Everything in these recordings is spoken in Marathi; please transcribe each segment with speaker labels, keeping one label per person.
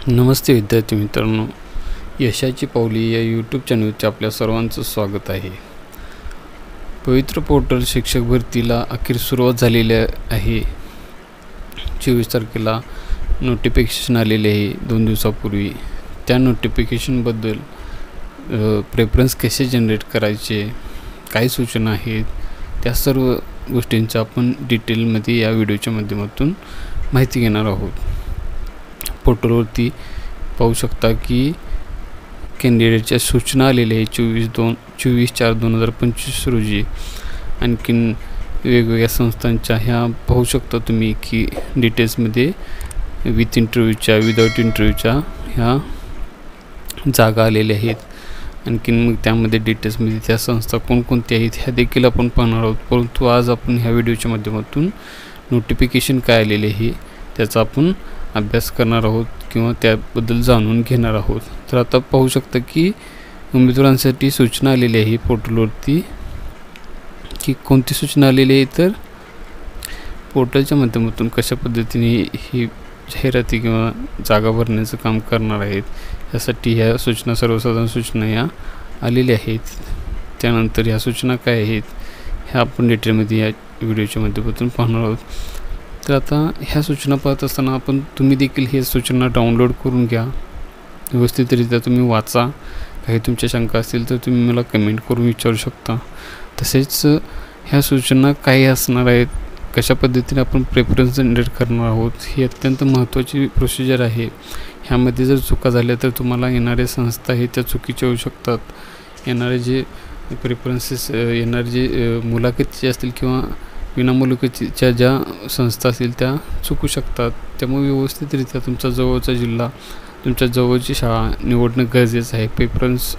Speaker 1: नमस्ते विद्यार्थी मित्रांनो, यशाची पावली या यूट्यूब चॅनलचे आपल्या सर्वांचं स्वागत आहे. पवित्र पोर्टल शिक्षक भरतीला अखेर सुरुवात झालेली आहे. 24 तारखेला नोटिफिकेशन आलेले आहे 2 दिवसापूर्वी. त्या नोटिफिकेशनबद्दल प्रेफरन्स कसे जनरेट करायचे, काय सूचना आहेत, त्या सर्व गोष्टींचा आपण डिटेलमध्ये या व्हिडिओच्या माध्यमातून माहिती घेणार आहोत. पोर्टलवरती पाहू शकता की कॅन्डिडेटच्या सूचना आलेल्या आहे 24/4/2025 रोजी. आणखीन वेगवेगळ्या संस्थांच्या ह्या पाहू शकता तुम्ही की डिटेल्समध्ये विथ इंटरव्ह्यूच्या, विदाऊट इंटरव्ह्यूच्या ह्या जागा आलेल्या आहेत. आणखीन मग त्यामध्ये डिटेल्समध्ये त्या संस्था कोणकोणत्या आहेत ह्या देखील आपण पाहणार आहोत. परंतु आज आपण ह्या व्हिडिओच्या माध्यमातून नोटिफिकेशन काय आलेले आहे त्याचा आपण अभ्यास करणार आहोत किंवा त्याबद्दल जाणून घेणार आहोत. तर आता पाहू शकता की उमेदवारांसाठी सूचना आलेली आहे पोर्टलवरती. की कोणती सूचना आलेली आहे तर पोर्टलच्या माध्यमातून कशा पद्धतीने ही जाहिराती किंवा जागा भरण्याचं काम करणार आहेत यासाठी ह्या सूचना, सर्वसाधारण सूचना या आलेल्या आहेत. त्यानंतर ह्या सूचना काय आहेत ह्या आपण डिटेलमध्ये या व्हिडिओच्या माध्यमातून पाहणार आहोत. तर आता ह्या सूचना पाहत असताना तुम्ही देखील हे सूचना डाउनलोड करून घ्या, व्यवस्थितरित्या तुम्ही वाचा. काही तुमच्या शंका असतील तर तुम्ही मला कमेंट करून विचारू शकता. तसेच ह्या सूचना काय असणार आहेत, कशा पद्धतीने आपण प्रेफरन्स जनरेट करणार आहोत, ही अत्यंत महत्त्वाची प्रोसिजर आहे. ह्यामध्ये जर चुका झाल्या तर तुम्हाला येणाऱ्या संस्था आहेत त्या चुकीच्या होऊ शकतात. येणारे जे प्रेफरन्सेस, येणारे जे मुलाखतीचे असतील किंवा विनामुलाखतीच्या ज्या संस्था असतील त्या चुकू शकतात. त्यामुळे व्यवस्थितरित्या तुमचा जवळचा जिल्हा, तुमच्या जवळची शाळा निवडणं गरजेचं आहे. प्रेफरन्स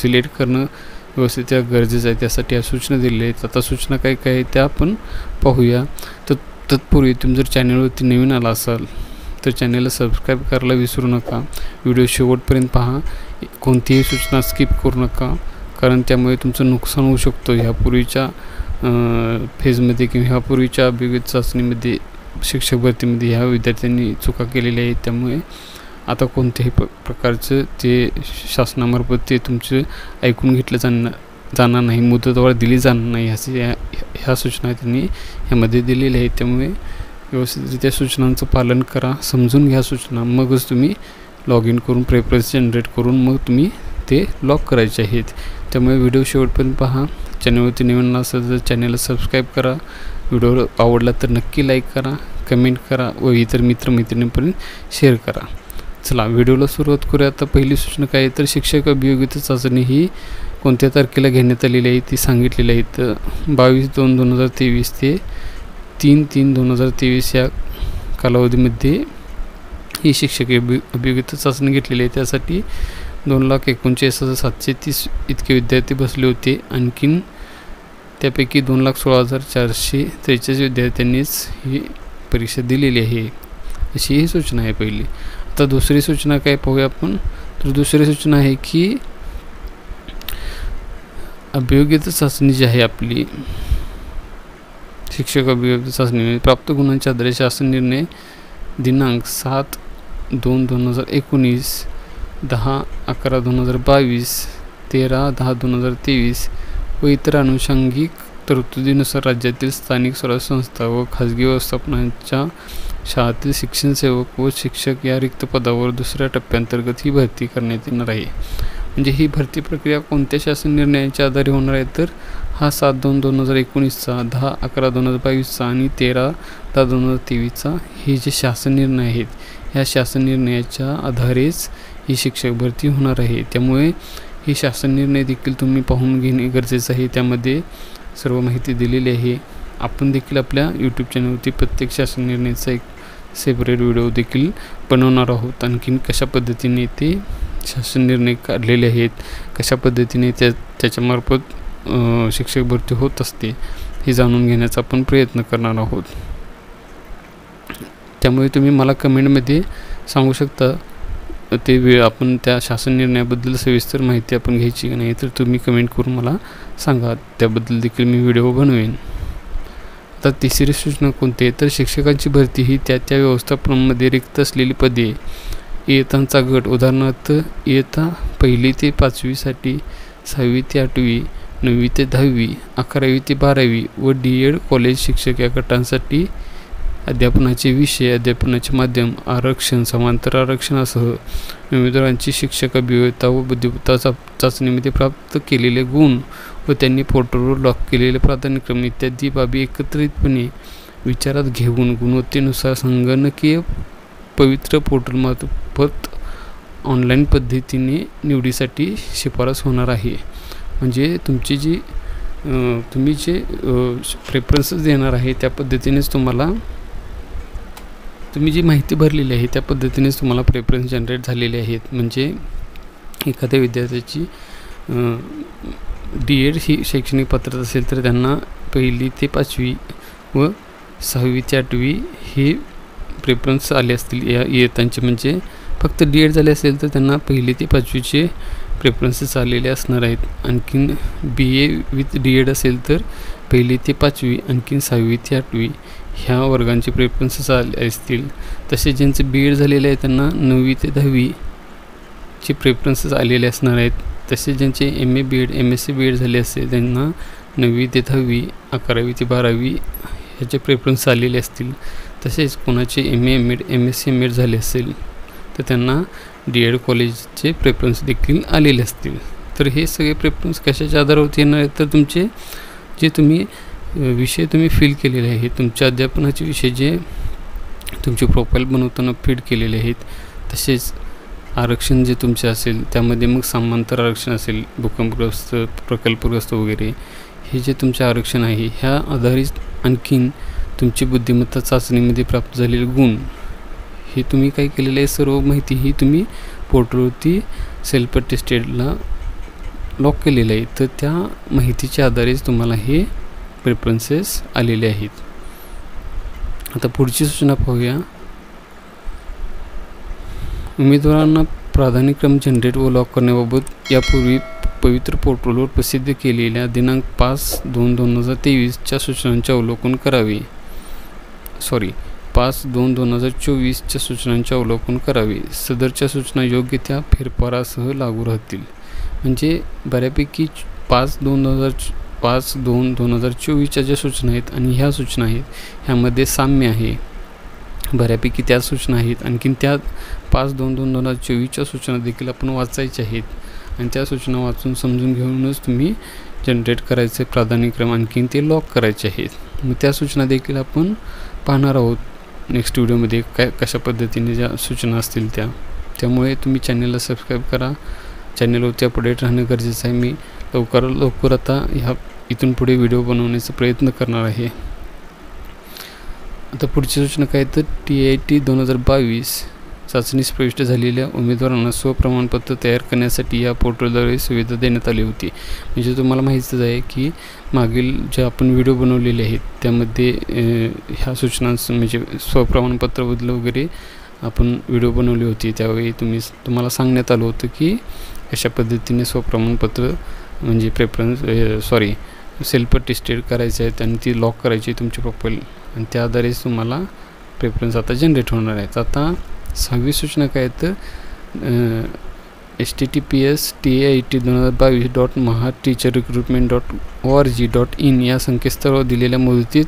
Speaker 1: सिलेक्ट करणं व्यवस्थित गरजेचं आहे. त्यासाठी या सूचना दिलेल्या आहेत. आता सूचना काय काय आहेत त्या आपण पाहूया. तर तत्पूर्वी तुम्ही जर चॅनलवरती नवीन आला असाल तर चॅनलला सबस्क्राईब करायला विसरू नका. व्हिडिओ शेवटपर्यंत पहा, कोणतीही सूचना स्किप करू नका, कारण त्यामुळे तुमचं नुकसान होऊ शकतं. ह्यापूर्वीच्या फेजमध्ये किंवा ह्यापूर्वीच्या अभियोगित चाचणीमध्ये, शिक्षक भरतीमध्ये ह्या विद्यार्थ्यांनी चुका केलेल्या आहेत. त्यामुळे आता कोणत्याही प्रकारचं ते शासनामार्फत ते तुमचं ऐकून घेतलं जाणार नाही, मुदतवाढ दिली जाणार नाही, ह्या सूचना त्यांनी ह्यामध्ये दिलेल्या आहेत. त्यामुळे व्यवस्थितरित्या सूचनांचं पालन करा, समजून घ्या सूचना, मगच तुम्ही लॉग इन करून प्रेफरन्स जनरेट करून मग तुम्ही ते लॉक करायचे आहेत. त्यामुळे व्हिडिओ शेवटपर्यंत पहा. चॅनलवरती नवीन असेल तर चॅनलला सबस्क्राईब करा. व्हिडिओ आवडला तर नक्की लाईक करा, कमेंट करा व इतर मित्रमैत्रिणींपर्यंत शेअर करा. चला व्हिडिओला सुरुवात करूया. आता पहिली सूचना काय आहे तर शिक्षक अभियोगिता चाचणी ही कोणत्या तारखेला घेण्यात आलेली आहे ती सांगितलेली आहे. तर 22/2/2023 ते 3/3/2023 या कालावधीमध्ये ही शिक्षक अभियोगिता चाचणी घेतलेली आहे. त्यासाठी 2,49,730 इतके विद्यार्थी बसले होते. आणखीन त्यापैकी 2,16,443 विद्यार्थ्यांनीच ही परीक्षा दिलेली आहे, अशी ही सूचना आहे पहिली. आता दुसरी सूचना काय पाहूया आपण. तर दुसरी सूचना आहे की अभियोगिता चाचणी जी आहे आपली, शिक्षक अभियोगिता चाचणी प्राप्त गुणांच्या आधारे शासन निर्णय दिनांक 7/2/2019, 10/11/2022, 13/10/2023 व इतर अनुषंगिक तरतुदीनुसार राज्यातील स्थानिक स्वराज्य संस्था व खाजगी व्यवस्थापनांच्या शाळातील शिक्षण सेवक व शिक्षक या रिक्त पदावर दुसऱ्या टप्प्यांतर्गत ही भरती करण्यात येणार आहे. म्हणजे ही भरती प्रक्रिया कोणत्या शासन निर्णयाच्या आधारे होणार आहे तर हा 7/2/2019चा, 10/11/2022चा आणि 13/10/2023चा हे जे शासन निर्णय आहेत ह्या शासन निर्णयाच्या आधारेच ही शिक्षक भरती होणार आहे. त्यामुळे ही शासन निर्णय देखील तुम्ही पाहून घेणे गरजेचं आहे. त्यामध्ये सर्व माहिती दिलेली आहे. आपण देखील आपल्या यूट्यूब चॅनलवरती प्रत्येक शासन निर्णयाचा एक सेपरेट व्हिडिओ देखील बनवणार आहोत. आणखीन कशा पद्धतीने ते शासन निर्णय काढलेले आहेत, कशा पद्धतीने त्याच्यामार्फत शिक्षक भरती होत असते हे जाणून घेण्याचा आपण प्रयत्न करणार आहोत. त्यामुळे तुम्ही मला कमेंटमध्ये सांगू शकता ते आपण त्या शासन निर्णयाबद्दल सविस्तर माहिती आपण घ्यायची की नाही, तर तुम्ही कमेंट करून मला सांगा, त्याबद्दल देखील मी व्हिडिओ बनवेन. आता तिसरी सूचना कोणती आहे तर शिक्षकांची भरती ही त्या व्यवस्थापनामध्ये रिक्त असलेली पदे इयत्तांचा गट, उदाहरणार्थ इयत्ता 1ली ते 5वीसाठी, 6वी ते 8वी, 9वी ते 10वी, 11वी ते 12वी व DED कॉलेज शिक्षक या गटांसाठी अध्यापनाचे विषय, अध्यापनाचे माध्यम, आरक्षण, समांतर आरक्षणासह उमेदवारांची शिक्षक अभियोग्यता व बुद्धिमत्ता चाचणीमध्ये प्राप्त केलेले गुण व त्यांनी पोर्टलवर लॉक केलेले प्राधान्यक्रम इत्यादी बाबी एकत्रितपणे विचारात घेऊन गुणवत्तेनुसार संगणकीय पवित्र पोर्टलमार्फत ऑनलाईन पद्धतीने निवडीसाठी शिफारस होणार आहे. म्हणजे तुमची जी तुम्ही जे प्रेफरन्सेस देणार आहे त्या पद्धतीनेच तुम्ही जी माहिती भरलेली आहे त्या पद्धतीनेच तुम्हाला प्रेफरन्स जनरेट झालेले आहेत. म्हणजे एखाद्या विद्यार्थ्याची DED ही शैक्षणिक पात्रता असेल तर त्यांना 1ली ते 5वी व 6वी ते 8वी हे प्रेफरन्स आले असतील या इयत्तांचे. म्हणजे फक्त DED झाले असेल तर त्यांना 1ली ते 5वीचे प्रेफरन्सेस आलेले असणार आहेत. आणखीन BA विथ DED असेल तर 1ली ते 5वी, आणखीन 6वी ते 8वी ह्या वर्गांचे प्रेफरन्सेस आले असतील. तसे ज्यांचे BED झालेले आहे त्यांना 9वी ते 10वीचे प्रेफरन्सेस आलेले असणार आहेत. तसे ज्यांचे MA BED, MSc BED झाले असेल त्यांना 9वी ते 10वी, 11वी ते 12वी ह्याचे प्रेफरन्स आलेले असतील. तसेच कोणाचे MA MEd, MSc MAd झाले असेल तर त्यांना DED कॉलेजचे प्रेफरन्स देखील आलेले असतील. तर हे सगळे प्रेफरन्स कशाच्या आधारावरती येणार आहेत तर तुमचे जे तुम्ही विषय तुम्ही फिल केलेले आहेत, तुमच्या अध्यापनाचे विषय जे तुमची प्रोफाईल बनवताना फीड केलेले आहेत, तसेच आरक्षण जे तुमचे असेल त्यामध्ये मग समांतर आरक्षण असेल, भूकंपग्रस्त, प्रकल्पग्रस्त वगैरे हे जे तुमचे आरक्षण आहे ह्या आधारित आणखीन तुमची बुद्धिमत्ता चाचणीमध्ये प्राप्त झालेले गुण हे तुम्ही काय केलेलं आहे सर्व माहिती ही तुम्ही पोर्टलवरती सेल्फ टेस्टेडला लॉक केलेलं आहे. तर त्या माहितीच्या आधारेच तुम्हाला हे प्रेफरन्सेस आलेले आहेत. आता पुढची सूचना पाहूया. उमेदवारांना प्राधान्यक्रम जनरेट व लॉक करण्याबाबत यापूर्वी पवित्र पोर्टलवर प्रसिद्ध केलेल्या दिनांक 5/2/2023च्या सूचनांचे अवलोकन करावे. 5/2/2024च्या सूचनांचे अवलोकन करावे. सदरच्या सूचना योग्य त्या फेरफारासह लागू राहतील. म्हणजे बऱ्यापैकी 5/2/2024च्या ज्या सूचना आहेत आणि ह्या सूचना आहेत ह्यामध्ये साम्य आहे. बऱ्यापैकी त्या सूचना आहेत. आणखीन त्या 5/2/2024च्या सूचना देखील आपण वाचायच्या आहेत आणि त्या सूचना वाचून समजून घेऊनच तुम्ही जनरेट करायचे प्राधान्यक्रम, आणखीन ते लॉक करायचे आहेत. मग त्या सूचना देखील आपण पाहणार आहोत नेक्स्ट व्हिडिओमध्ये कशा पद्धतीने ज्या सूचना असतील त्या. त्यामुळे तुम्ही चॅनलला सबस्क्राईब करा. चॅनलवरती अपडेट राहणं गरजेचं आहे. मी लवकर आता इथून पुढे व्हिडिओ बनवण्याचा प्रयत्न करणार आहे. आता पुढची सूचना काय तर TIT 2022 चाचणीस प्रविष्ट झालेल्या उमेदवारांना स्वप्रमाणपत्र तयार करण्यासाठी या पोर्टलद्वारे सुविधा देण्यात आली होती. म्हणजे तुम्हाला माहितीच आहे की मागील जे आपण व्हिडिओ बनवलेले आहेत त्यामध्ये ह्या सूचनांचं म्हणजे स्वप्रमाणपत्राबद्दल वगैरे आपण व्हिडिओ बनवली होती. त्यावेळी तुम्हाला सांगण्यात आलं होतं की अशा पद्धतीने स्वप्रमाणपत्र म्हणजे सेल्फ टेस्टेड करायचे आहेत आणि ती लॉक करायची आहे तुमची प्रोफाईल आणि त्या आधारेच तुम्हाला प्रेफरन्स आता जनरेट होणार आहेत. आता 6वी सूचना काय तर https://TIT2022.mahateacherrecruitment.org.in या संकेतस्थळावर दिलेल्या मुदतीत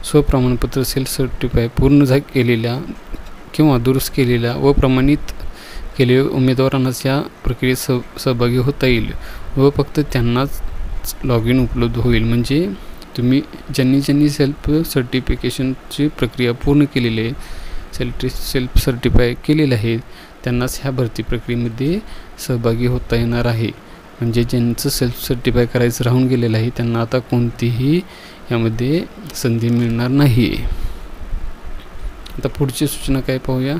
Speaker 1: स्वप्रमाणपत्र सेल्फ सर्टिफाय पूर्ण केलेल्या किंवा दुरुस्त केलेल्या व प्रमाणित केलेल्या उमेदवारांनाच या प्रक्रियेत सहभागी होता येईल व फक्त त्यांनाच लॉग इन उपलब्ध होईल. म्हणजे तुम्ही ज्यांनी सेल्फ सर्टिफिकेशनची प्रक्रिया पूर्ण केलेली आहे, सेल्फ सर्टिफाय केलेलं आहे त्यांनाच ह्या भरती प्रक्रियेमध्ये सहभागी होता येणार आहे. म्हणजे ज्यांचं सेल्फ सर्टिफाय करायचं राहून गेलेलं आहे त्यांना आता कोणतीही यामध्ये संधी मिळणार नाही. आता पुढची सूचना काय पाहूया.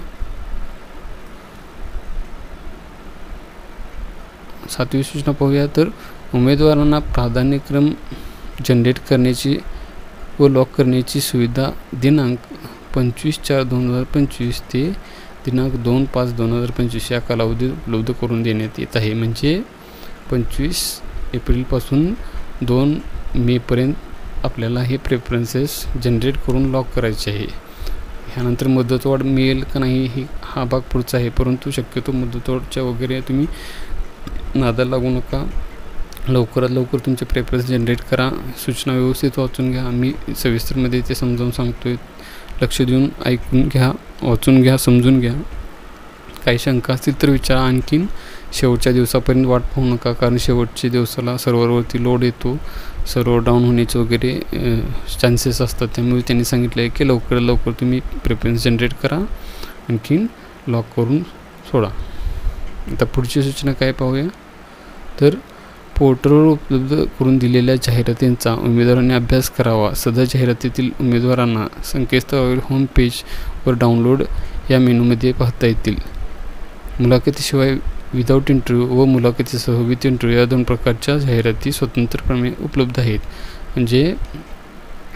Speaker 1: 7वी सूचना पाहूया. तर उमेदवारांना प्राधान्यक्रम जनरेट करण्याची व लॉक करण्याची सुविधा दिनांक 25/4/2025 ते दिनांक 2/5/2025 या कालावधीत उपलब्ध करून देण्यात येत आहे. म्हणजे 25 एप्रिलपासून 2 मेपर्यंत आपल्याला हे प्रेफरन्सेस जनरेट करून लॉक करायचे आहे. ह्यानंतर मुदतवाढ मिळेल का नाही हा भाग पुढचा आहे, परंतु शक्यतो मुदतवाढच्या वगैरे तुम्ही नादाला लागू नका. लवकरात लवकर तुमचे प्रेफरन्स जनरेट करा. सूचना व्यवस्थित वाचून घ्या. मी सविस्तरमध्ये ते समजावून सांगतोय. लक्ष देऊन ऐकून घ्या, वाचून घ्या, समजून घ्या. काही शंका असतील तर विचारा. आणखीन शेवटच्या दिवसापर्यंत वाट पाहू नका, कारण शेवटच्या दिवसाला सर्व्हरवरती लोड येतो, सर्व्हर डाऊन होण्याचे वगैरे चान्सेस असतात. त्यामुळे त्यांनी सांगितलं आहे की लवकरात लवकर तुम्ही प्रेफरन्स जनरेट करा, आणखीन लॉक करून सोडा. आता पुढची सूचना काय पाहूया. तर पोर्टलवर उपलब्ध करून दिलेल्या जाहिरातींचा उमेदवारांनी अभ्यास करावा. सदर जाहिरातीतील उमेदवारांना संकेतस्थळावरील होम पेजवर डाउनलोड या मेनूमध्ये पाहता येतील. मुलाखतीशिवाय विदाऊट इंटरव्ह्यू व मुलाखतीसह विथ इंटरव्ह्यू या 2 प्रकारच्या जाहिराती स्वतंत्रपणे उपलब्ध आहेत. म्हणजे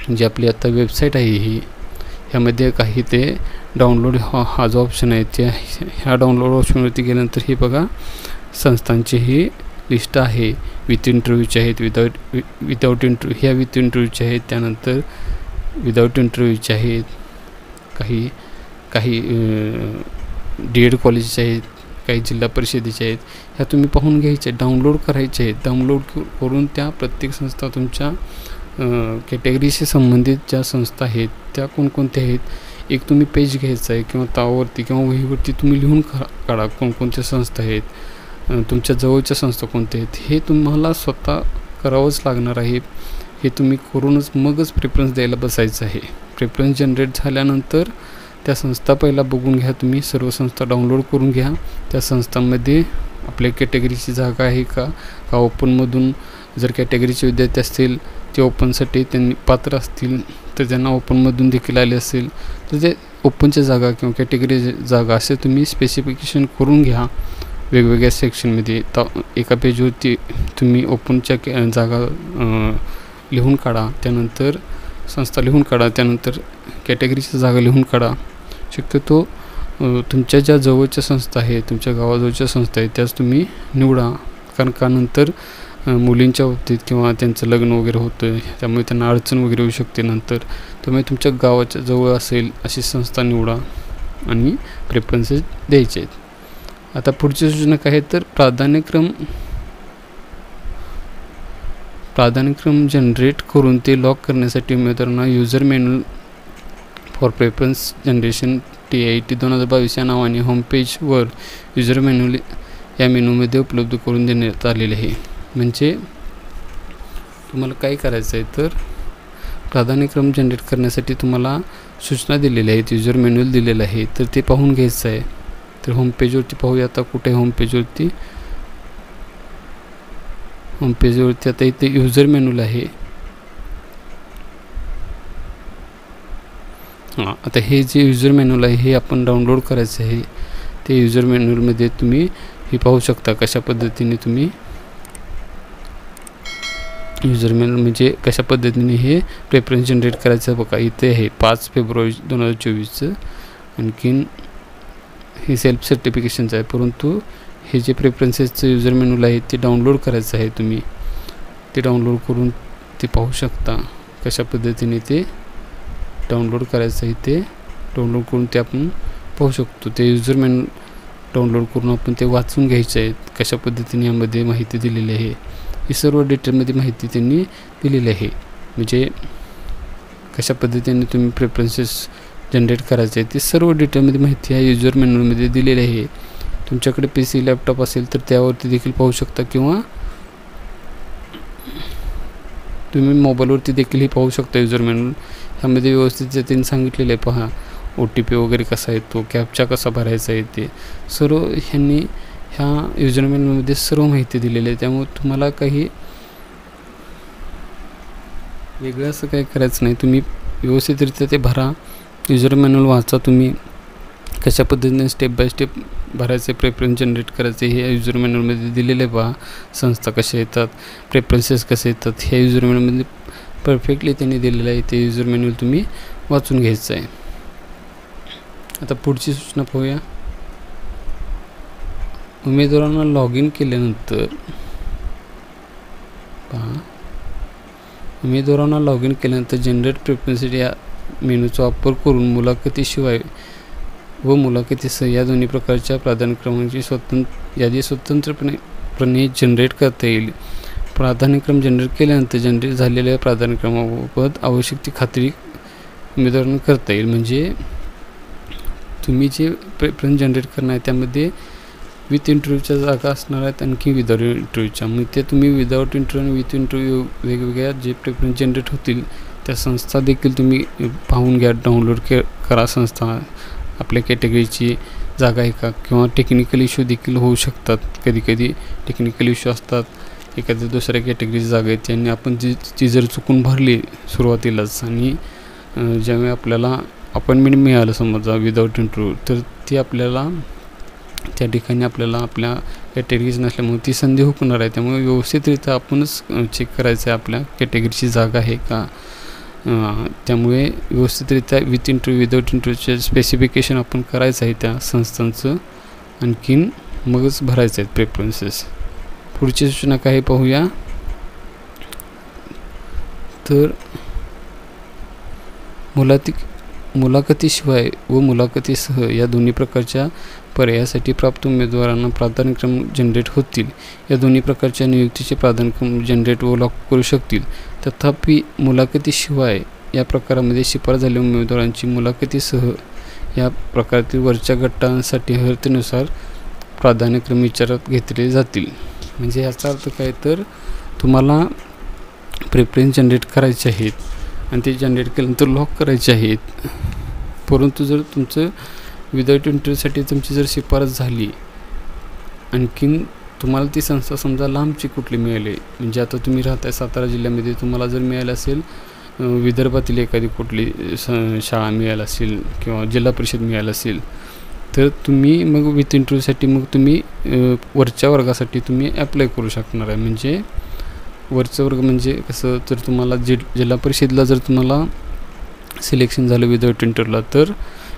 Speaker 1: जी आपली आता वेबसाईट आहे ही, ह्यामध्ये काही ते डाउनलोड हा जो ऑप्शन आहे त्या ह्या डाउनलोड ऑप्शनवरती गेल्यानंतर हे बघा संस्थांची ही लिस्ट आहे. विथ इंटरव्ह्यूचे आहेत, विदाऊट इंटरव्ह्यू, ह्या विथ इंटरव्ह्यूचे आहेत, त्यानंतर विदाऊट इंटरव्ह्यूचे आहेत, काही DED कॉलेजचे आहेत, काही जिल्हा परिषदेचे आहेत. ह्या तुम्ही पाहून घ्यायचे, डाउनलोड करायचे आहेत. डाउनलोड करून त्या प्रत्येक संस्था तुमच्या कॅटेगरीशी संबंधित ज्या संस्था आहेत त्या कोणकोणत्या आहेत, एक तुम्ही पेज घ्यायचं आहे किंवा तावावरती किंवा वहीवरती तुम्ही लिहून काढा कोणकोणत्या संस्था आहेत, तुमच्या जवळच्या संस्था कोणत्या आहेत. हे तुम्हाला स्वतः करावंच लागणार आहे. हे तुम्ही करूनच मगच प्रेफरन्स द्यायला बसायचं आहे. प्रेफरन्स जनरेट झाल्यानंतर त्या संस्था पहिला बघून घ्या. तुम्ही सर्व संस्था डाउनलोड करून घ्या. त्या संस्थांमध्ये आपल्या कॅटेगरीची जागा आहे का ओपनमधून जर कॅटेगरीचे विद्यार्थी असतील ते ओपनसाठी त्यांनी पात्र असतील तर त्यांना ओपनमधून देखील आले असेल तर ते ओपनच्या जागा किंवा कॅटेगरी जागा असे तुम्ही स्पेसिफिकेशन करून घ्या. वेगवेगळ्या सेक्शनमध्ये एका पेजवरती तुम्ही ओपनच्या जागा लिहून काढा, त्यानंतर संस्था लिहून काढा, त्यानंतर कॅटेगरीच्या जागा लिहून काढा. शक्यतो तुमच्या ज्या जवळच्या संस्था आहेत, तुमच्या गावाजवळच्या संस्था आहेत त्याच तुम्ही निवडा. कारण का नंतर मुलींच्या बाबतीत किंवा त्यांचं लग्न वगैरे होतं त्यामुळे त्यांना अडचण वगैरे होऊ शकते नंतर. त्यामुळे तुमच्या गावाच्या जवळ असेल अशी संस्था निवडा आणि प्रेफरन्सेस द्यायचे आहेत. आता पुढची सूचना काय आहे तर प्राधान्यक्रम जनरेट करून ते लॉक करण्यासाठी उमेदवारांना user manual for preference generation TIT 2022 या नावाने होमपेजवर युजर मॅन्युअल या मेनूमध्ये उपलब्ध करून देण्यात आलेले आहे. म्हणजे तुम्हाला काय करायचं आहे तर प्राधान्यक्रम जनरेट करण्यासाठी तुम्हाला सूचना दिलेल्या आहेत, युजर मॅन्युअल दिलेलं आहे, तर ते पाहून घ्यायचं आहे. तर होमपेजवरती पाहूया. आता कुठे होमपेजवरती आता इथे युजर मॅन्युअल आहे. आता हे जे युजर मॅन्युअल आहे हे आपण डाउनलोड करायचं आहे. ते युजर मॅन्युअलमध्ये तुम्ही हे पाहू शकता कशा पद्धतीने तुम्ही युजर मॅन्युअल म्हणजे कशा पद्धतीने हे प्रेफरन्स जनरेट करायचं बघा. इथे आहे 5 फेब्रुवारी 2024. आणखीन हे सेल्फ सर्टिफिकेशनचं आहे, परंतु हे जे प्रेफरन्सेसचं युजर मॅन्युअल आहे ते डाउनलोड करायचं आहे. तुम्ही ते डाउनलोड करून ते पाहू शकता कशा पद्धतीने ते डाउनलोड करायचं आहे. ते डाउनलोड करून ते आपण पाहू शकतो. ते युजर मॅन्युअल डाउनलोड करून आपण ते वाचून घ्यायचे आहेत. कशा पद्धतीने यामध्ये माहिती दिलेली आहे ही सर्व डिटेलमध्ये माहिती त्यांनी दिलेली आहे. म्हणजे कशा पद्धतीने तुम्ही प्रेफरन्सेस जनरेट करायचे आहे ती सर्व डिटेलमध्ये माहिती आहे युजर मॅन्युअलमध्ये दिलेली आहे. तुमच्याकडे PC लॅपटॉप असेल तर त्यावरती देखील पाहू शकता किंवा तुम्ही मोबाईलवरती देखील हे पाहू शकता युजर मॅन्युअल. ह्यामध्ये व्यवस्थित जे त्यांनी सांगितलेलं आहे पहा, OTP वगैरे कसा येतो, कॅप्चा कसा भरायचा आहे, ते सर्व ह्यांनी ह्या युजर मॅन्युअलमध्ये सर्व माहिती दिलेली आहे. त्यामुळे तुम्हाला काही वेगळं असं काही करायचं नाही. तुम्ही व्यवस्थितरित्या ते भरा, युजर मॅन्युअल वाचा. तुम्ही कशा पद्धतीने स्टेप बाय स्टेप भरायचे, प्रेफरन्स जनरेट करायचे हे युजर मॅन्युअलमध्ये दिलेले पहा. संस्था कशा येतात, प्रेफरन्सेस कसे येतात हे युजर मॅन्युअलमध्ये परफेक्टली त्यांनी दिलेलं आहे. ते युजर मॅन्युअल तुम्ही वाचून घ्यायचं आहे. आता पुढची सूचना पाहूया. उमेदवारांना लॉग इन केल्यानंतर जनरेट प्रेफरन्सेस या मेनूचा वापर करून मुलाखतीशिवाय व मुलाखतीसह या दोन्ही प्रकारच्या प्राधान्यक्रमांची यादी स्वतंत्रपणे जनरेट करता येईल. प्राधान्यक्रम जनरेट केल्यानंतर जनरेट झालेल्या प्राधान्यक्रमाबाबत आवश्यक ती खात्री उमेदवारांना करता येईल. म्हणजे तुम्ही जे प्रेफरन्स जनरेट करणार आहे त्यामध्ये विथ इंटरव्ह्यूच्या जागा असणार आहेत आणखी विदाउट इंटरव्ह्यूच्या. मग ते तुम्ही विदाउट इंटरव्ह्यू आणि विथ इंटरव्ह्यू वेगवेगळ्या जे प्रेफरन्स जनरेट होतील त्या संस्था देखील तुम्ही पाहून घ्या, डाउनलोड करा. संस्था आपल्या कॅटेगरीची जागा आहे का, किंवा टेक्निकल इश्यू देखील होऊ शकतात. कधी टेक्निकल इश्यू असतात, एखाद्या दुसऱ्या कॅटेगरीची जागा आहे त्यांनी आपण ती जर चुकून भरली सुरुवातीलाच आणि ज्यावेळी आपल्याला अपॉइंटमेंट मिळालं समजा विदाउट इंटरव्ह्यू, तर ती आपल्याला त्या ठिकाणी आपल्याला आपल्या कॅटेगरीज नसल्यामुळे ती संधी हुकणार आहे. त्यामुळे व्यवस्थितरित्या आपणच चेक करायचं आहे आपल्या कॅटेगरीची जागा आहे का. त्यामुळे व्यवस्थितरित्या विथ इंटरव्ह्यू विदाउट इंटरव्ह्यूचे स्पेसिफिकेशन आपण करायचं आहे त्या संस्थांचं, आणखीन मगच भरायचं आहेत प्रेफरन्सेस. पुढची सूचना काय पाहूया. तर मुलाखतीशिवाय व मुलाखतीसह या दोन्ही प्रकारच्या पर्यायासाठी प्राप्त उमेदवारांना प्राधान्यक्रम जनरेट होतील. या दोन्ही प्रकारच्या नियुक्तीचे प्राधान्यक्रम जनरेट व लॉक करू शकतील. तथापि मुलाखतीशिवाय या प्रकारामध्ये शिफारस झालेल्या उमेदवारांची मुलाखतीसह या प्रकारातील वरच्या गटांसाठी अर्हतेनुसार प्राधान्यक्रम विचारात घेतले जातील. म्हणजे याचा अर्थ काय, तर तुम्हाला प्रेफरन्स जनरेट करायचे आहेत आणि ते जनरेट केल्यानंतर लॉक करायचे आहेत. परंतु जर तुमचं विदाउट इंटरव्ह्यूसाठी तुमची जर शिफारस झाली, आणखीन तुम्हाला ती संस्था समजा लांबची कुठली मिळाली, म्हणजे आता तुम्ही राहताय सातारा जिल्ह्यामध्ये, तुम्हाला जर मिळालं असेल विदर्भातील एखादी कुठली शाळा मिळाली असेल किंवा जिल्हा परिषद मिळाली असेल, तर तुम्ही मग विथ इंटरव्ह्यूसाठी मग तुम्ही वरच्या वर्गासाठी तुम्ही ॲप्लाय करू शकणार आहे. म्हणजे वरचा वर्ग म्हणजे कसं, तर तुम्हाला जिल्हा परिषदला जर तुम्हाला सिलेक्शन झालं विदाउट इंटरव्ह्यूला, तर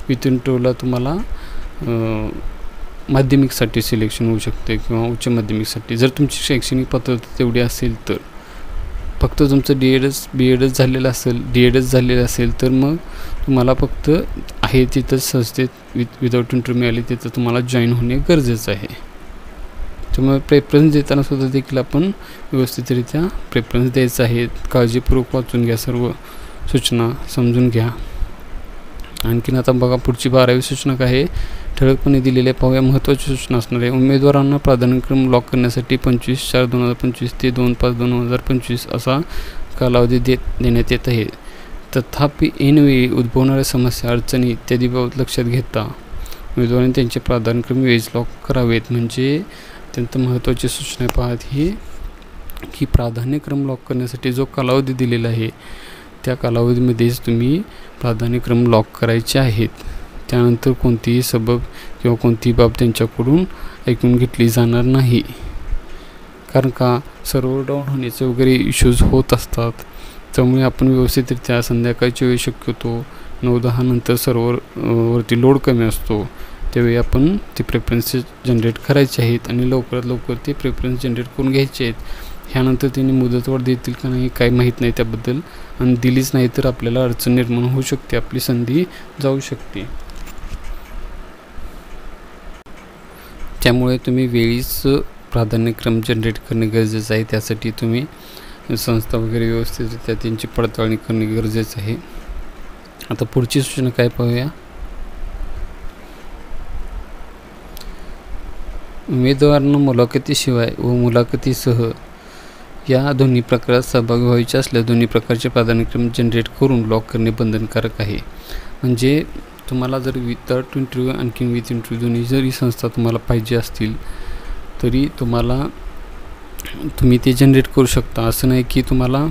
Speaker 1: विथ इंटरव्ह्यूला तुम्हाला माध्यमिकसाठी सिलेक्शन होऊ शकते किंवा उच्च माध्यमिकसाठी. जर तुमची शैक्षणिक पात्रता तेवढी असेल तर, फक्त तुमचं डी एडच झालेलं असेल तर मग तुम्हाला फक्त आहे तिथंच संस्थेत विदाउट इंटरव्ह्यू मिळाली तिथं तुम्हाला जॉईन होणे गरजेचं आहे. त्यामुळे प्रेफरन्स देताना सुद्धा देखील आपण व्यवस्थितरित्या प्रेफरन्स द्यायचं आहे. काळजीपूर्वक वाचून घ्या, सर्व सूचना समजून घ्या. आणखीन आता बघा पुढची 12वी सूचना काय आहे, ठळकपणे दिलेल्या पाहूया. महत्त्वाची सूचना असणार आहे. उमेदवारांना प्राधान्यक्रम लॉक करण्यासाठी 25/4/2025 ते 2/5/2025 असा कालावधी देण्यात येत आहे. तथापि ऐनवेळी उद्भवणाऱ्या समस्या, अडचणी इत्यादीबाबत लक्षात घेता उमेदवारांनी त्यांचे प्राधान्यक्रम वेळीच लॉक करावेत. म्हणजे अत्यंत महत्त्वाची सूचना पाहत ही की प्राधान्यक्रम लॉक करण्यासाठी जो कालावधी दिलेला आहे त्या कालावधीमध्येच तुम्ही प्राधान्यक्रम लॉक करायचे आहेत. त्यानंतर कोणतीही सबब किंवा कोणतीही बाब त्यांच्याकडून ऐकून घेतली जाणार नाही. कारण का सर्व्हर डाऊन होण्याचे वगैरे इश्यूज होत असतात. त्यामुळे आपण व्यवस्थितरित्या संध्याकाळच्या वेळी शक्यतो 9-10 नंतर सर्व्हर वरती लोड कमी असतो, त्यावेळी आपण ते प्रेफरन्सेस जनरेट करायचे आहेत आणि लवकरात लवकर ते प्रेफरन्स जनरेट करून घ्यायचे आहेत. ह्यानंतर त्यांनी मुदतवाढ देतील का नाही काही माहीत नाही त्याबद्दल, आणि दिलीच नाही तर आपल्याला अडचण निर्माण होऊ शकते, आपली संधी जाऊ शकते. त्यामुळे तुम्ही वेळीच प्राधान्यक्रम जनरेट करणे गरजेचं आहे. त्यासाठी तुम्ही संस्था वगैरे व्यवस्थितरित्या त्यांची पडताळणी करणे गरजेचं आहे. आता पुढची सूचना काय पाहूया. उमेदवारांना मुलाखतीशिवाय व मुलाखतीसह या दोन्ही प्रकारात सहभागी व्हायचे असल्यास दोन्ही प्रकारचे प्राधान्यक्रम जनरेट करून लॉक करणे बंधनकारक आहे. म्हणजे तुम्हाला जर विदाउट इंटरव्ह्यू आणखी विथ इंटरव्ह्यू दोन्ही जरी संस्था तुम्हाला पाहिजे असतील तरी तुम्ही ते जनरेट करू शकता. असं नाही की तुम्हाला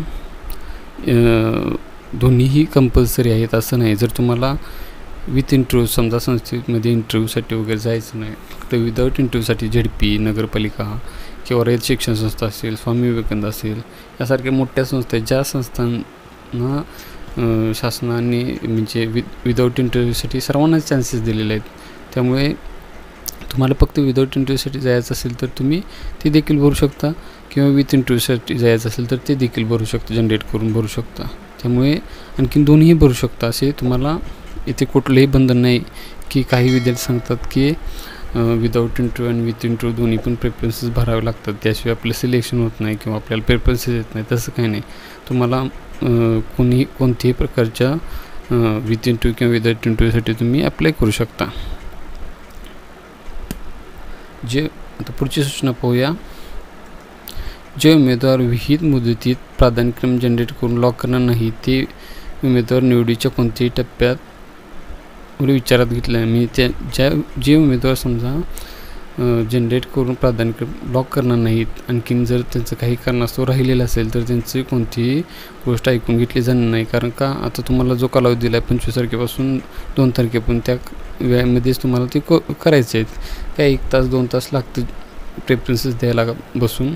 Speaker 1: दोन्हीही कंपल्सरी आहेत असं नाही. जर तुम्हाला विथ इंटरव्ह्यू समजा संस्थेमध्ये इंटरव्ह्यूसाठी वगैरे जायचं नाही, तर विदाउट इंटरव्ह्यूसाठी झेडपी, नगरपालिका किंवा रयत शिक्षण संस्था असेल, स्वामी विवेकानंद असेल, यासारख्या मोठ्या संस्था आहेत ज्या संस्थांना शासनाने म्हणजे विदाउट इंटरव्ह्यूसाठी सर्वांनाच चान्सेस दिलेले आहेत. त्यामुळे तुम्हाला फक्त विदाउट इंटरव्ह्यूसाठी जायचं असेल तर तुम्ही ते देखील भरू शकता, किंवा विथ इंटरव्ह्यूसाठी जायचं असेल तर ते देखील भरू शकता, जनरेट करून भरू शकता. त्यामुळे आणखीन दोन्हीही भरू शकता. असे तुम्हाला इथे कुठलंही बंधन नाही की काही विद्यार्थी सांगतात की विदाऊट इंटरव्ह्यू आणि विथ इंटरव्ह्यू दोन्ही पण प्रेफरन्सेस भरावे लागतात, त्याशिवाय आपलं सिलेक्शन होत नाही किंवा आपल्याला प्रेफरन्सेस येत नाही. तसं काही नाही. तुम्हाला कोणत्याही प्रकारच्या विथ इंटरव्ह्यू किंवा विदाऊट इंटरव्ह्यूसाठी तुम्ही अप्लाय करू शकता. आता पुढची सूचना पाहूया. जे उमेदवार विहित मुदतीत प्राधान्यक्रम जनरेट करून लॉक करणार नाही ते उमेदवार निवडीच्या कोणत्याही टप्प्यात विचारात घेतला आहे. म्हणजे जे उमेदवार समजा जनरेट करून प्राधान्यक्रम लॉक करणार नाहीत, आणखीन जर त्यांचं काही कारणास्तव राहिलेलं असेल तर त्यांची कोणतीही गोष्ट ऐकून घेतली जाणार नाही. कारण का आता तुम्हाला जो कालावधी दिला आहे 25 तारखेपासून 2 तारखेपर्यंत, त्या वेळेमध्येच तुम्हाला ते करायचे आहेत. काय 1 तास 2 तास लागतं प्रेफरन्सेस द्यायला बसून,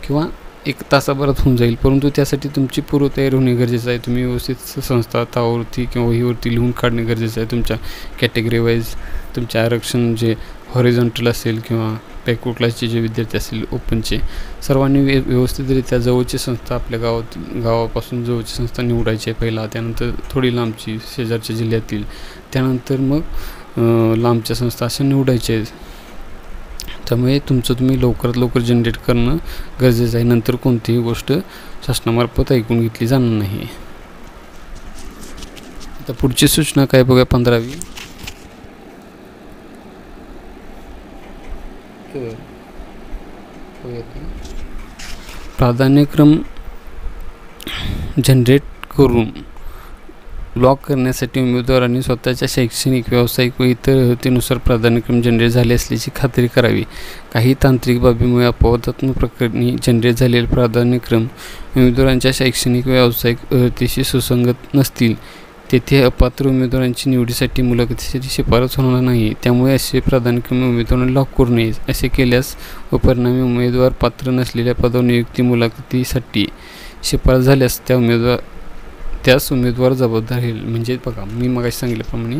Speaker 1: किंवा 1 तासाभरात होऊन जाईल, परंतु त्यासाठी तुमची पूर्वतयारी होणे गरजेचं आहे. तुम्ही व्यवस्थित संस्था तहावरती किंवा वहीवरती लिहून काढणे गरजेचं आहे. तुमच्या कॅटेगरी वाईज तुमचे आरक्षण जे हॉरिझॉन्टल असेल किंवा बॅकवर्ड क्लासचे जे विद्यार्थी असतील ओपनचे, सर्वांनी व्यवस्थितरित्या जवळची संस्था, आपल्या गावापासून जवळची संस्था निवडायची आहे पहिला, त्यानंतर थोडी लांबची शेजारच्या जिल्ह्यातील, त्यानंतर मग लांबच्या संस्था अशा निवडायच्या आहेत. त्यामुळे तुम्ही लवकरात लवकर जनरेट करणं गरजेचं आहे. नंतर कोणतीही गोष्ट शासनामार्फत ऐकून घेतली जाणार नाही. आता पुढची सूचना काय बघा 15वी. प्राधान्यक्रम जनरेट करून लॉक करण्यासाठी उमेदवारांनी स्वतःच्या शैक्षणिक, व्यावसायिक व इतर अर्थेनुसार प्राधान्यक्रम जनरेट झाले असल्याची खात्री करावी. काही तांत्रिक बाबीमुळे अपवादात्मक प्रकरणी जनरेट झालेले प्राधान्यक्रम उमेदवारांच्या शैक्षणिक, व्यावसायिक अर्थेशी सुसंगत नसतील तेथे अपात्र उमेदवारांची निवडीसाठी मुलाखतीसाठी शिफारस होणार नाही. त्यामुळे असे प्राधान्यक्रम उमेदवारांना लॉक करू नये. असे केल्यास व परिणामी उमेदवार पात्र नसलेल्या पदावर नियुक्ती मुलाखतीसाठी शिफारस झाल्यास त्यास उमेदवार जबाबदार राहील. म्हणजे बघा, मी मगाशी सांगितल्याप्रमाणे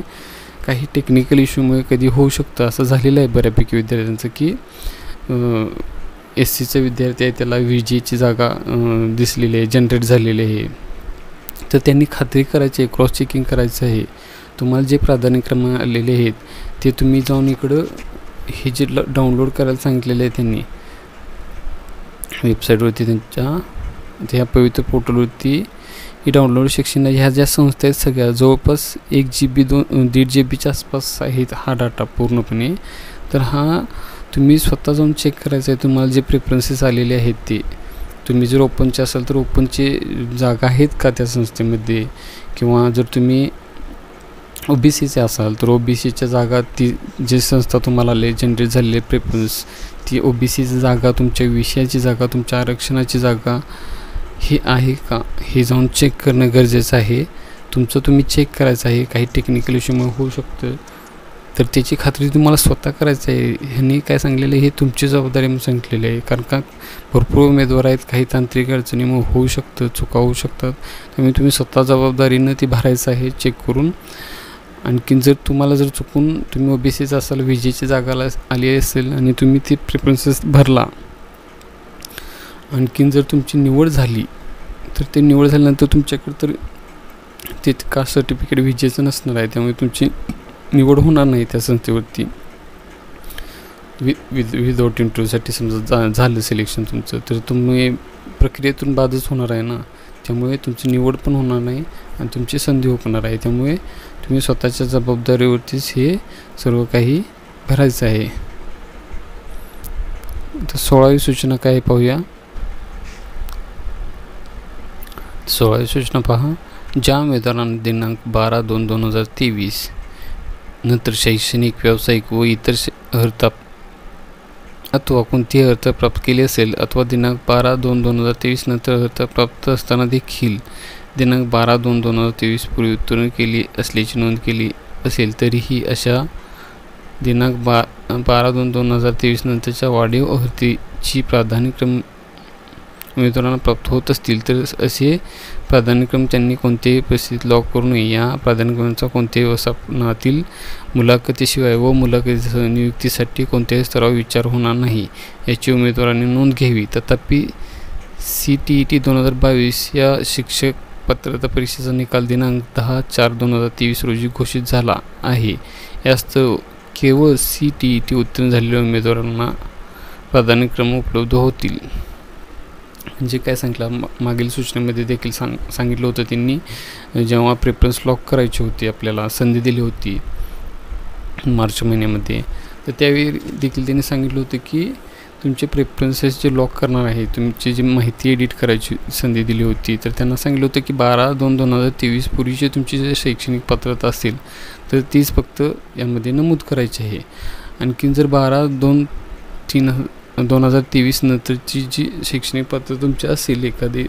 Speaker 1: काही टेक्निकल इश्यूमुळे कधी होऊ शकतं, असं झालेलं आहे बऱ्यापैकी विद्यार्थ्यांचं की SCचा विद्यार्थी आहे, त्याला VJची जागा दिसलेली आहे, जनरेट झालेली आहे, तर त्यांनी खात्री करायची आहे, क्रॉस चेकिंग करायचं आहे. तुम्हाला जे प्राधान्यक्रम आलेले आहेत ते तुम्ही जाऊन इकडं हे जे डाउनलोड करायला सांगितलेलं आहे त्यांनी वेबसाईटवरती, त्यांच्या ह्या पवित्र पोर्टलवरती ही डाउनलोड सेक्शन आहे. ह्या ज्या संस्था आहेत सगळ्या जवळपास 1 GB 1.5 GBच्या आसपास आहेत हा डाटा पूर्णपणे. तर हा तुम्ही स्वतः जाऊन चेक करायचं आहे. तुम्हाला जे प्रेफरन्सेस आलेले आहेत ते, तुम्ही जर ओपनचे असाल तर ओपनचे जागा आहेत का त्या संस्थेमध्ये, किंवा जर तुम्ही OBCचे असाल तर OBCच्या जागा, ती जी संस्था तुम्हाला जनरेट झालेले प्रेफरन्स, ती OBCची जागा, तुमच्या विषयाची जागा, तुमच्या आरक्षणाची जागा हे आहे का हे जाऊन चेक करणं गरजेचं आहे. तुम्ही चेक करायचं आहे. काही टेक्निकल इश्यूमुळे होऊ शकतं, तर त्याची खात्री तुम्हाला स्वतः करायचं आहे. ह्यांनी काय सांगलेलं आहे हे तुमची जबाबदारी म्हणून सांगितलेली आहे. कारण का भरपूर उमेदवार आहेत, काही तांत्रिक अडचणीमुळे होऊ शकतं, चुका होऊ शकतात. त्यामुळे तुम्ही स्वतः जबाबदारीनं ती भरायचं आहे चेक करून. आणखीन जर तुम्हाला चुकून तुम्ही OBCचा असाल, VJची जागाला आली असेल आणि तुम्ही ती प्रेफरन्सेस भरला, आणखीन जर तुमची निवड झाली तर ते निवड झाल्यानंतर तुमच्याकडे तर ते कास्ट सर्टिफिकेट VJचं नसणार आहे. त्यामुळे तुमची निवड होणार नाही त्या संस्थेवरती. विदाऊट इंटरव्ह्यूसाठी समजा झालं सिलेक्शन तुमचं, तर तुम्ही प्रक्रियेतून बादच होणार आहे ना. त्यामुळे तुमची निवड पण होणार नाही आणि तुमची संधी होणार आहे. त्यामुळे तुम्ही स्वतःच्या जबाबदारीवरतीच हे सर्व काही भरायचं आहे. तर 16वी सूचना काय पाहूया. 16वी सूचना पहा. ज्या उमेदवारांना दिनांक 12/2/2023 नंतर शैक्षणिक, व्यावसायिक व इतर अर्थ अथवा कोणतीही अर्थ प्राप्त केली असेल, अथवा दिनांक 12/2/2023 नंतर अर्थ प्राप्त असताना देखील दिनांक 12/2/2023 पूर्वी उत्तीर्ण केली असल्याची नोंद केली असेल, तरीही अशा दिनांक 12/2/2023 नंतरच्या वाढीव अर्थीची प्राधान्यक्रम उमेदवारांना प्राप्त होत असतील तर असे प्राधान्यक्रम त्यांनी कोणत्याही परिस्थितीत लॉक करू नये. या प्राधान्यक्रमांचा कोणत्याही व्यवस्थापनातील मुलाखतीशिवाय व मुलाखतीसह नियुक्तीसाठी कोणत्याही स्तरावर विचार होणार नाही याची उमेदवारांनी नोंद घ्यावी. तथापि CTET 2022 या शिक्षक पात्रता परीक्षेचा निकाल दिनांक 10/4/2023 रोजी घोषित झाला आहे. यास्तव केवळ CTET उत्तीर्ण झालेल्या उमेदवारांना प्राधान्यक्रम उपलब्ध होतील. म्हणजे काय सांगितलं, मागील सूचनेमध्ये देखील सांगितलं होतं त्यांनी, जेव्हा प्रेफरन्स लॉक करायची होती, आपल्याला संधी दिली होती मार्च महिन्यामध्ये, तर त्यावेळी देखील त्यांनी सांगितलं होतं की तुमचे प्रेफरन्सेस जे लॉक करणार आहे, तुमची जी माहिती एडिट करायची संधी दिली होती, तर त्यांना सांगितलं होतं की 12/2/2023 पूर्वीची तुमची जे शैक्षणिक पात्रता असेल तर तीच फक्त यामध्ये नमूद करायची आहे. आणखीन जर 12/2/2023 नंतरची जी शैक्षणिक पात्रता तुमची असेल, एखादी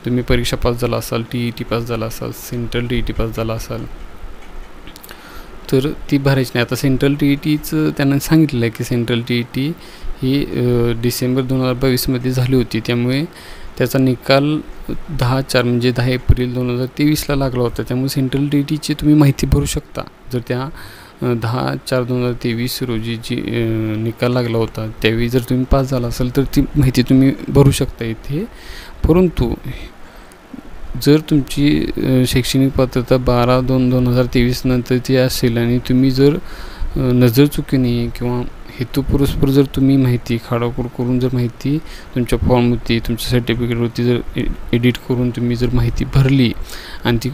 Speaker 1: तुम्ही परीक्षा पास झाला असाल, TET पास झाला असाल, सेंट्रल TET पास झाला असाल, तर ती भरायची नाही. आता सेंट्रल TETचं त्यांना सांगितलेलं आहे की सेंट्रल TET ही डिसेंबर 2022 झाली होती, त्यामुळे त्याचा निकाल 10/4 म्हणजे 10 एप्रिल 2023 लागला होता. त्यामुळे सेंट्रल TETची तुम्ही माहिती भरू शकता. जर त्या 10/4/2023 रोजी जी निकाल लागला होता त्यावेळी जर तुम्ही पास झाला असाल तर ती माहिती तुम्ही भरू शकता इथे. परंतु जर तुमची शैक्षणिक पात्रता 12/2/2023 नंतरची असेल आणि तुम्ही जर नजर चुकीने किंवा हेतुपुरस्पर जर तुम्ही माहिती खाडाखोड करून जर माहिती तुमच्या फॉर्मवरती, तुमच्या सर्टिफिकेटवरती जर एडिट करून तुम्ही जर माहिती भरली आणि ती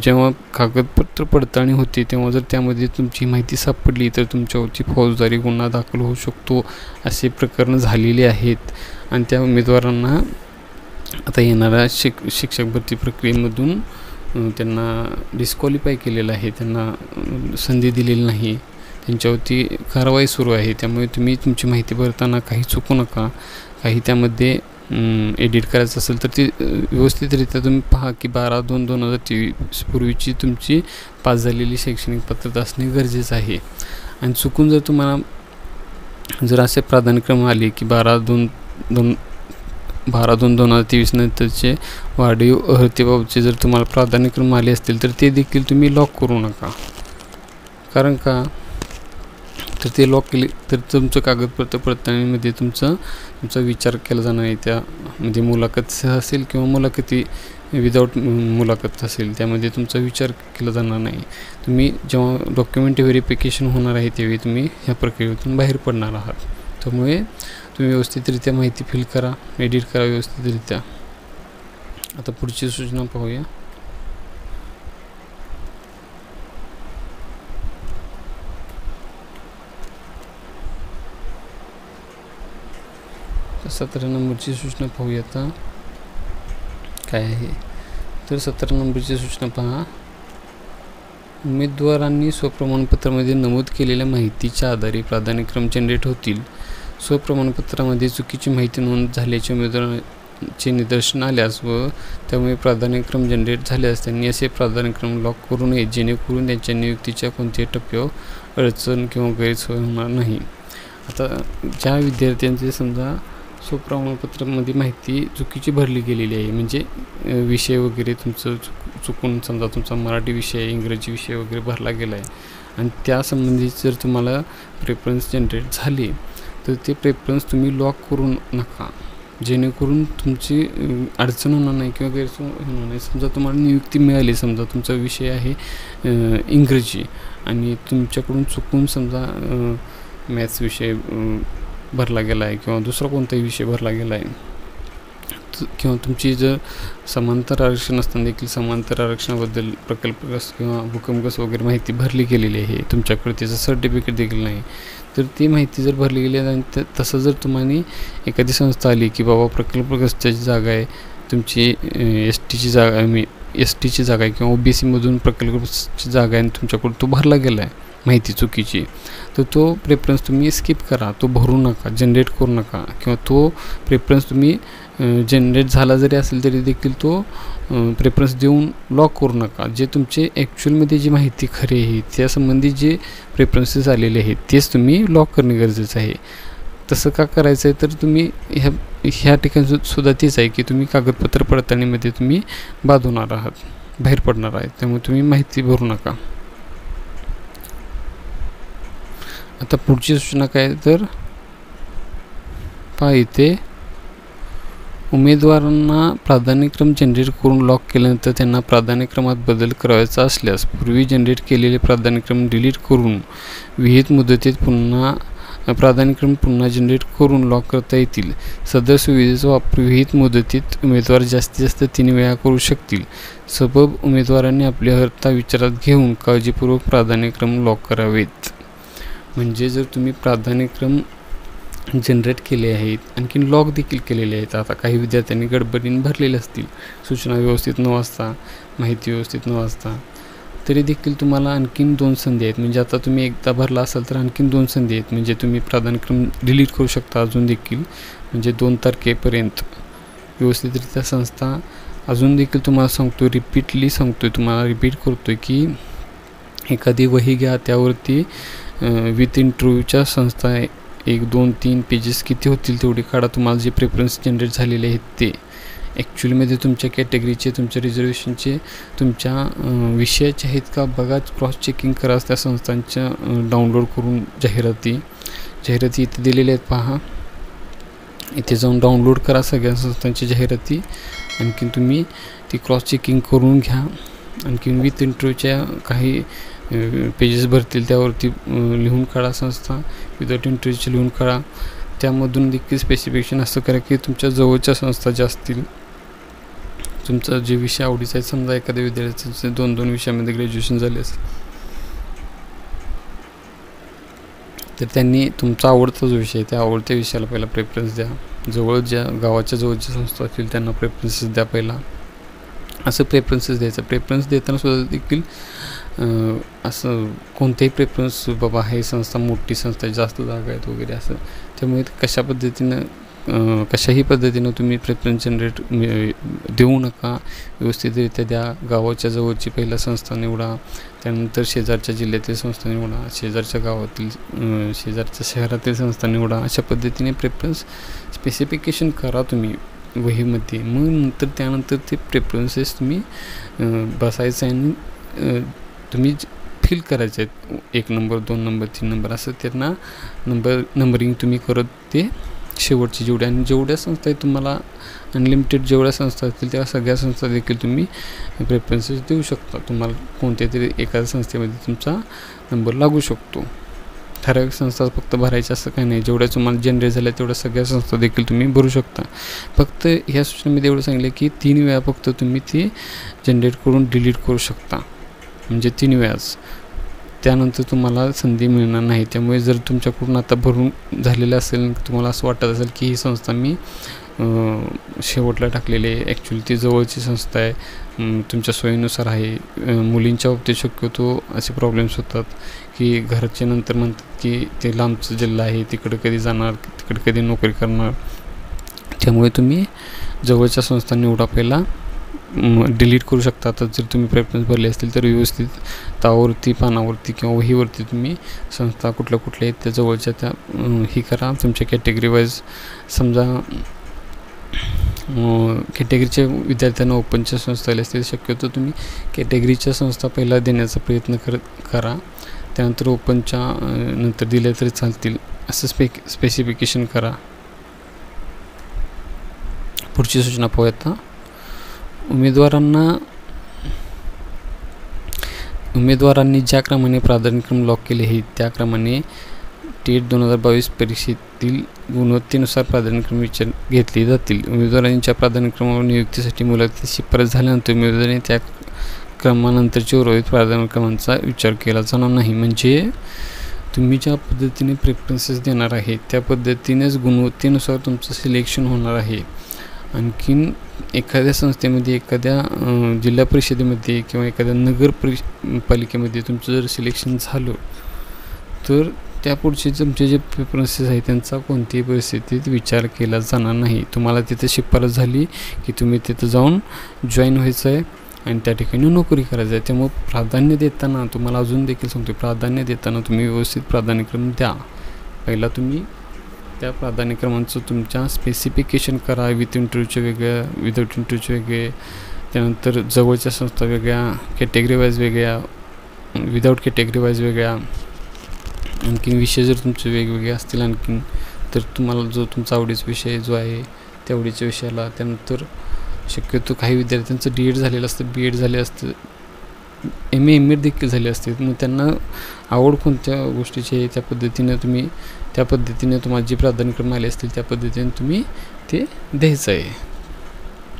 Speaker 1: जेव्हा कागदपत्र पडताळणी होते तेव्हा जर त्यामध्ये तुमची माहिती सापडली तर तुमच्यावरती फौजदारी गुन्हा दाखल होऊ शकतो. असे प्रकरण झालेले आहेत आणि त्या उमेदवारांना आता येणाऱ्या शिक्षक भरती प्रक्रियेमधून त्यांना डिस्क्वालिफाय केलेलं आहे, त्यांना संधी दिलेली नाही, त्यांच्यावरती कारवाई सुरू आहे. त्यामुळे तुम्ही तुमची माहिती भरताना काही चुकू नका. काही त्यामध्ये एडिट करायचं असेल तर ती व्यवस्थितरित्या तुम्ही पहा की 12/2/2023 पूर्वीची तुमची पास झालेली शैक्षणिक पात्रता असणे गरजेचं आहे. आणि चुकून जर तुम्हाला जर असे प्राधान्यक्रम आले की 12/2/2023 नंतरचे वाढीव अर्हतेबाबतचे जर तुम्हाला प्राधान्यक्रम आले असतील तर ते देखील तुम्ही लॉक करू नका. कारण का, तर ते लॉक केले तर तुमचं कागदपत्र पडताळणीमध्ये तुमचा विचार केला जाणार आहे. त्यामध्ये मुलाखत असेल किंवा मुलाखती विदाऊट मुलाखत असेल त्यामध्ये तुमचा विचार केला जाणार नाही. तुम्ही जेव्हा डॉक्युमेंट व्हेरिफिकेशन होणार आहे त्यावेळी तुम्ही ह्या प्रक्रियेतून बाहेर पडणार आहात. त्यामुळे तुम्ही व्यवस्थितरित्या माहिती फिल करा, एडिट करा व्यवस्थितरित्या. आता पुढची सूचना पाहूया. तर 17 नंबरची सूचना पाहूया आता काय आहे. तर 17 नंबरची सूचना पहा. उमेदवारांनी स्वप्रमाणपत्रामध्ये नमूद केलेल्या माहितीच्या आधारे प्राधान्यक्रम जनरेट होतील. स्वप्रमाणपत्रामध्ये चुकीची माहिती नोंद झाल्याचे उमेदवारांचे निदर्शन आल्यास व त्यामुळे प्राधान्यक्रम जनरेट झाल्यास त्यांनी असे प्राधान्यक्रम लॉक करू नये, जेणेकरून त्यांच्या नियुक्तीच्या कोणत्याही टप्प्यावर अडचण किंवा गैरसोय होणार नाही. आता ज्या विद्यार्थ्यांचे समजा स्वप्रमाणपत्रामध्ये माहिती चुकीची भरली गेलेली आहे, म्हणजे विषय वगैरे तुमचं चुकून समजा तुमचा मराठी विषय, इंग्रजी विषय वगैरे भरला गेला आहे आणि त्यासंबंधित जर तुम्हाला प्रेफरन्स जनरेट झाली तर ते प्रेफरन्स तुम्ही लॉक करू नका, जेणेकरून तुमची अडचण होणार नाही किंवा गैरसोय होणार नाही. समजा तुम्हाला नियुक्ती मिळाली, समजा तुमचा विषय आहे इंग्रजी आणि तुमच्याकडून चुकून समजा मॅथ्स विषय भरला गेला आहे किंवा दुसरा कोणताही विषय भरला गेला आहे किंवा तुमची जर समांतर आरक्षण असताना देखील समांतर आरक्षणाबद्दल प्रकल्पग्रस्त किंवा भूकंपग्रस्त वगैरे माहिती भरली गेलेली आहे, तुमच्याकडे त्याचं सर्टिफिकेट देखील नाही, तर ती माहिती जर भरली गेली आणि तसं जर तुम्हाला एखादी संस्था आली की बाबा प्रकल्पग्रस्ताची जागा आहे, तुमची STची जागा आहे किंवा OBCमधून प्रकल्पग्रस्ताची जागा आहे आणि तुमच्याकडून तो भरला गेला आहे माहिती चुकीची, तर तो प्रेफरन्स तुम्ही स्किप करा, तो भरू नका, जनरेट करू नका किंवा तो प्रेफरन्स तुम्ही जनरेट झाला जरी असेल तरी देखील तो प्रेफरन्स देऊन लॉक करू नका. जे तुमचे ॲक्च्युअलमध्ये जी माहिती खरी आहे त्यासंबंधी जे प्रेफरन्सेस आलेले आहेत तेच तुम्ही लॉक करणे गरजेचं आहे. तसं का करायचं आहे तर तुम्ही ह्या ठिकाणी सुद्धा तेच आहे की तुम्ही कागदपत्र पडताळणीमध्ये तुम्ही बाद होणार आहात, बाहेर पडणार आहे, त्यामुळे तुम्ही माहिती भरू नका. आता पुढची सूचना काय तर पहा इथे, उमेदवारांना प्राधान्यक्रम जनरेट करून लॉक केल्यानंतर त्यांना प्राधान्यक्रमात बदल करायचा असल्यास पूर्वी जनरेट केलेले प्राधान्यक्रम डिलीट करून विहित मुदतीत पुन्हा प्राधान्यक्रम पुन्हा जनरेट करून लॉक करता येतील. सदर सुविधेचा वापर विहित मुदतीत उमेदवार जास्तीत जास्त 3 वेळा करू शकतील. सबब उमेदवारांनी आपली अर्हता विचारात घेऊन काळजीपूर्वक प्राधान्यक्रम लॉक करावेत. म्हणजे जर तुम्ही प्राधान्यक्रम जनरेट केले आहेत, आणखीन लॉक देखील केलेले आहेत. आता काही विद्यार्थ्यांनी गडबडीने भरलेले असतील, सूचना व्यवस्थित न वाचता, माहिती व्यवस्थित न वाचता, तरी देखील तुम्हाला आणखीन 2 संधी आहेत. म्हणजे आता तुम्ही एकदा भरला असाल तर आणखीन 2 संधी आहेत. म्हणजे तुम्ही प्राधान्यक्रम डिलीट करू शकता अजून देखील, म्हणजे 2 तारखेपर्यंत व्यवस्थितरित्या संस्था. अजून देखील तुम्हाला सांगतो, रिपीट करतो की एखादी वही घ्या, त्यावरती विथ इंटरव्ह्यूच्या संस्था 1, 2, 3 पेजेस किती होतील तेवढे काढा. तुम्हाला जे प्रेफरन्स जनरेट झालेले आहेत ते ॲक्च्युअलीमध्ये तुमच्या कॅटेगरीचे, तुमच्या रिझर्वेशनचे, तुमच्या विषयाचे आहेत का बघा, क्रॉस चेकिंग करा. त्या संस्थांच्या डाउनलोड करून जाहिराती इथे दिलेल्या आहेत पहा. इथे जाऊन डाउनलोड करा सगळ्या संस्थांची जाहिराती. आणखीन तुम्ही ती क्रॉस चेकिंग करून घ्या. आणखीन विथ इंटरव्ह्यूच्या काही पेजेस भरतील त्यावरती लिहून काढा संस्था, विदाउट इंटरव्ह्यूचे लिहून काढा. त्यामधून देखील स्पेसिफिकेशन असं करा की तुमच्या जवळच्या संस्था ज्या असतील, तुमचा जे विषय आवडीचा आहे. समजा एखाद्या विद्यार्थ्याचे 2-2 विषयामध्ये ग्रॅज्युएशन झाले असेल तर त्यांनी तुमचा आवडता जो विषय आहे त्या आवडत्या विषयाला पहिला प्रेफरन्स द्या. गावाच्या जवळच्या संस्था असतील त्यांना प्रेफरन्सेस द्या पहिला. असं प्रेफरन्सेस द्यायचं. प्रेफरन्स देताना सुद्धा देखील असं कोणतेही प्रेफरन्स बाबा हे संस्था मोठी संस्था जास्त जागा आहेत वगैरे असं. त्यामुळे कशाही पद्धतीनं तुम्ही प्रेफरन्स जनरेट देऊ नका. व्यवस्थितरित्या द्या. गावाच्या जवळची पहिला संस्था निवडा, त्यानंतर शेजारच्या जिल्ह्यातील संस्था निवडा, शेजारच्या गावातील शेजारच्या शहरातील संस्था निवडा. अशा पद्धतीने प्रेफरन्स स्पेसिफिकेशन करा तुम्ही वहीमध्ये. मग त्यानंतर ते प्रेफरन्सेस तुम्ही बसायचं आणि तुम्ही फिल करायचे आहेत. 1 नंबर, 2 नंबर, 3 नंबर असं त्यांना नंबरिंग तुम्ही करत ते शेवटचे जेवढ्या संस्था आहेत तुम्हाला अनलिमिटेड जेवढ्या संस्था असतील त्या सगळ्या संस्था देखील तुम्ही प्रेफरन्सेस देऊ शकता. तुम्हाला कोणत्या तरी एखाद्या संस्थेमध्ये तुमचा नंबर लागू शकतो. ठराविक संस्था फक्त भरायच्या असं काही नाही. जेवढ्या तुम्हाला जनरेट झाल्या तेवढ्या सगळ्या संस्था देखील तुम्ही भरू शकता. फक्त ह्या सूचनेमध्ये एवढं सांगितलं की 3 वेळा फक्त तुम्ही ते जनरेट करून डिलीट करू शकता. म्हणजे 3 वेळाच, त्यानंतर तुम्हाला संधी मिळणार नाही. त्यामुळे जर तुमच्याकडून आता भरून झालेलं असेल, तुम्हाला असं वाटत असेल की ही संस्था मी शेवटला टाकलेली आहे, ॲक्च्युली ती जवळची संस्था आहे, तुमच्या सोयीनुसार आहे. मुलींच्या बाबतीत शक्यतो असे प्रॉब्लेम्स होतात की घरचे नंतर म्हणतात की ते लांबचं जिल्हा आहे, तिकडं कधी जाणार, तिकडे कधी नोकरी करणार. त्यामुळे तुम्ही जवळच्या संस्था निवडा पहिला, डिलीट करू शकता. आता जर तुम्ही प्रेफरन्स भरले असतील तर व्यवस्थित तावरती, पानावरती किंवा वहीवरती तुम्ही संस्था कुठल्या आहेत त्या जवळच्या त्या ही करा. तुमच्या कॅटेगरी वाईज समजा कॅटेगरीच्या विद्यार्थ्यांना ओपनच्या संस्था आल्या असतील शक्यतो तुम्ही कॅटेगरीच्या संस्था पहिला देण्याचा प्रयत्न करा. त्यानंतर ओपनच्या नंतर दिल्या तरी चालतील असं स्पेसिफिकेशन करा. पुढची सूचना पाहूयात. उमेदवारांनी ज्या क्रमाने प्राधान्यक्रम लॉक केले आहेत त्याक्रमाने टेट 2022 परीक्षेतील गुणवत्तेनुसार प्राधान्यक्रम घेतले जातील. उमेदवारांच्या प्राधान्यक्रमावर नियुक्तीसाठी मुलाखती शिफारस झाल्यानंतर उमेदवारांनी त्या क्रमानंतरच्या उर्वरित प्राधान्यक्रमांचा विचार केला जाणार नाही. म्हणजे तुम्ही ज्या पद्धतीने प्रेफरन्सेस देणार आहे त्या पद्धतीनेच गुणवत्तेनुसार तुमचं सिलेक्शन होणार आहे. आणखीन एखाद्या संस्थेमध्ये, एखाद्या जिल्हा परिषदेमध्ये किंवा एखाद्या नगरपालिकेमध्ये तुमचं जर सिलेक्शन झालं तर त्या पुढचे तुमचे जे प्रेफरन्सेस आहेत त्यांचा कोणत्याही परिस्थितीत विचार केला जाणार नाही. तुम्हाला तिथे शिफारस झाली की तुम्ही तिथं जाऊन जॉईन व्हायचं आहे आणि त्या ठिकाणी नोकरी करायचं आहे. त्यामुळे प्राधान्य देताना तुम्हाला अजून देखील सांगतो, प्राधान्य देताना तुम्ही व्यवस्थित प्राधान्यक्रम द्या. पहिला तुम्ही त्या प्राधान्यक्रमांचं तुमच्या स्पेसिफिकेशन करा. विथ इंटरव्ह्यूचे वेगळ्या, विदाउट इंटरव्ह्यूचे वेगळे, त्यानंतर जवळच्या संस्था वेगळ्या, कॅटेगरी वाईज वेगळ्या, विदाउट कॅटेगरी वाईज वेगळ्या. आणखीन विषय जर तुमचे वेगवेगळे असतील आणखीन तर तुम्हाला जो तुमचा आवडीचा विषय जो आहे तेवढीच्या विषयाला. त्यानंतर शक्यतो काही विद्यार्थ्यांचं D.Ed झालेलं असतं, B.Ed झाले असतं, MA MA देखील झाले असते. मग त्यांना आवड कोणत्या गोष्टीची आहे त्या पद्धतीने तुम्हाला जे प्राधान्यक्रम आले असतील त्या पद्धतीने तुम्ही ते द्यायचं आहे.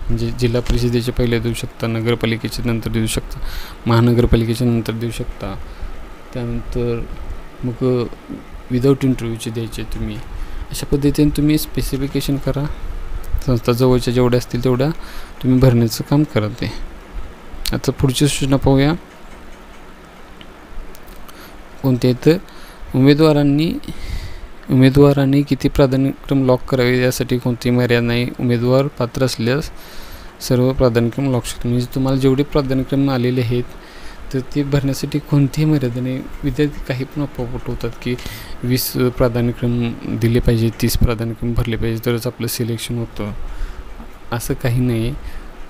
Speaker 1: म्हणजे जिल्हा परिषदेचे पहिले देऊ शकता, नगरपालिकेचे नंतर देऊ शकता, महानगरपालिकेच्या नंतर देऊ शकता. त्यानंतर मग विदाऊट इंटरव्ह्यूचे द्यायचे तुम्ही. अशा पद्धतीने तुम्ही स्पेसिफिकेशन करा. संस्था जवळच्या जेवढ्या असतील तेवढ्या तुम्ही भरण्याचं काम करा. ते आता पुढची सूचना पाहूया. कोणते तर उमेदवारांनी किती प्राधान्यक्रम लॉक करावे यासाठी कोणतीही मर्यादा नाही. उमेदवार पात्र असल्यास सर्व प्राधान्यक्रम लॉक शकतो. म्हणजे तुम्हाला जेवढे प्राधान्यक्रम आलेले आहेत तर ते भरण्यासाठी कोणतीही मर्यादा नाही. विद्यार्थी काही पण अफवा पटवतात की 20 प्राधान्यक्रम दिले पाहिजे, 30 प्राधान्यक्रम भरले पाहिजे तरच आपलं सिलेक्शन होतं. असं काही नाही.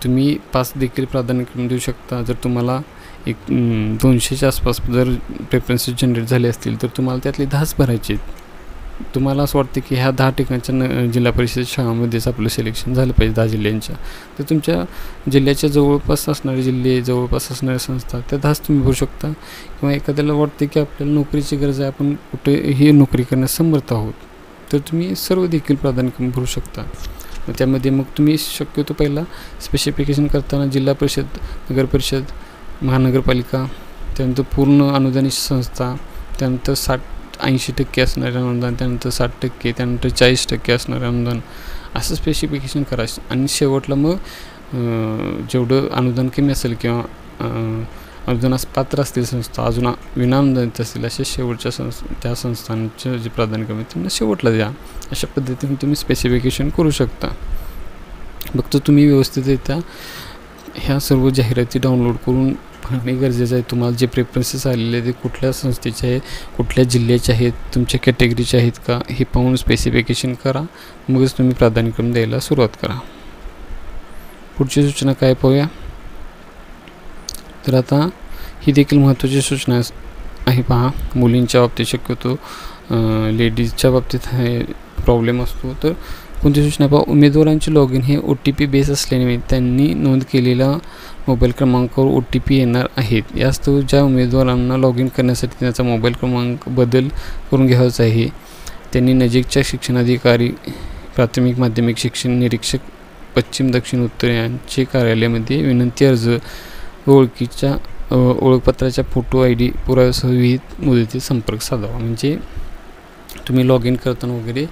Speaker 1: तुम्ही 5 देखील प्राधान्यक्रम देऊ शकता. जर तुम्हाला 200च्या आसपास जर प्रेफरन्सेस जनरेट झाले असतील तर तुम्हाला त्यातले 10च भरायचे. तुम्हाला असं वाटतं की ह्या 10 ठिकाणच्या जिल्हा परिषद शाळांमध्येच आपलं सिलेक्शन झालं पाहिजे 10 जिल्ह्यांच्या, तर तुमच्या जिल्ह्याच्या जवळपास असणारे संस्था त्या 10च तुम्ही भरू शकता. किंवा एखाद्याला वाटते की आपल्याला नोकरीची गरज आहे, आपण कुठेही नोकरी करण्यास समर्थ आहोत, तर तुम्ही सर्व देखील प्राधान्यक्रम भरू शकता. त्यामध्ये मग तुम्ही शक्यतो पहिला स्पेसिफिकेशन करताना जिल्हा परिषद, नगर परिषद, महानगरपालिका, त्यानंतर पूर्ण अनुदानित संस्था, त्यानंतर 80% असणारे अनुदान, त्यानंतर 60%, त्यानंतर 40% असणारे अनुदान, असं स्पेसिफिकेशन करा. आणि शेवटला मग जेवढं अनुदान कमी असेल किंवा अनुदानास पात्र असतील संस्था, अजून विनाअनुदानित असतील, अशा शेवटच्या त्या संस्थांचे जे प्राधान्यक्रम आहे त्यांना शेवटला द्या. अशा पद्धतीने तुम्ही स्पेसिफिकेशन करू शकता. फक्त तुम्ही व्यवस्थितरित्या ह्या सर्व जाहिराती डाउनलोड करून पाहणे गरजेचं आहे. तुम्हाला जे प्रेफरन्सेस आलेले ते कुठल्या संस्थेचे आहे, कुठल्या जिल्ह्याचे आहेत, तुमच्या कॅटेगरीचे आहेत का, हे पाहून स्पेसिफिकेशन करा. मगच तुम्ही प्राधान्यक्रम द्यायला सुरुवात करा. पुढची सूचना काय पाहूया. तर आता ही देखील महत्त्वाची सूचना आहे. पहा, मुलींच्या बाबतीत शक्यतो लेडीजच्या बाबतीत हे प्रॉब्लेम असतो. तर कोणती सूचना पहा. उमेदवारांचे लॉग इन हे OTP बेस असल्याने त्यांनी नोंद केलेला मोबाईल क्रमांकावर OTP येणार आहेत. यास्तव ज्या उमेदवारांना लॉग इन करण्यासाठी त्यांचा मोबाईल क्रमांक बदल करून घ्यायचा आहे त्यांनी नजीकच्या शिक्षणाधिकारी, प्राथमिक माध्यमिक शिक्षण निरीक्षक, पश्चिम दक्षिण उत्तर यांचे कार्यालयामध्ये विनंती अर्ज ओळखपत्राच्या फोटो ID पुराव्यासह विहित मुदतीत संपर्क साधावा. म्हणजे तुम्ही लॉग इन करताना वगैरे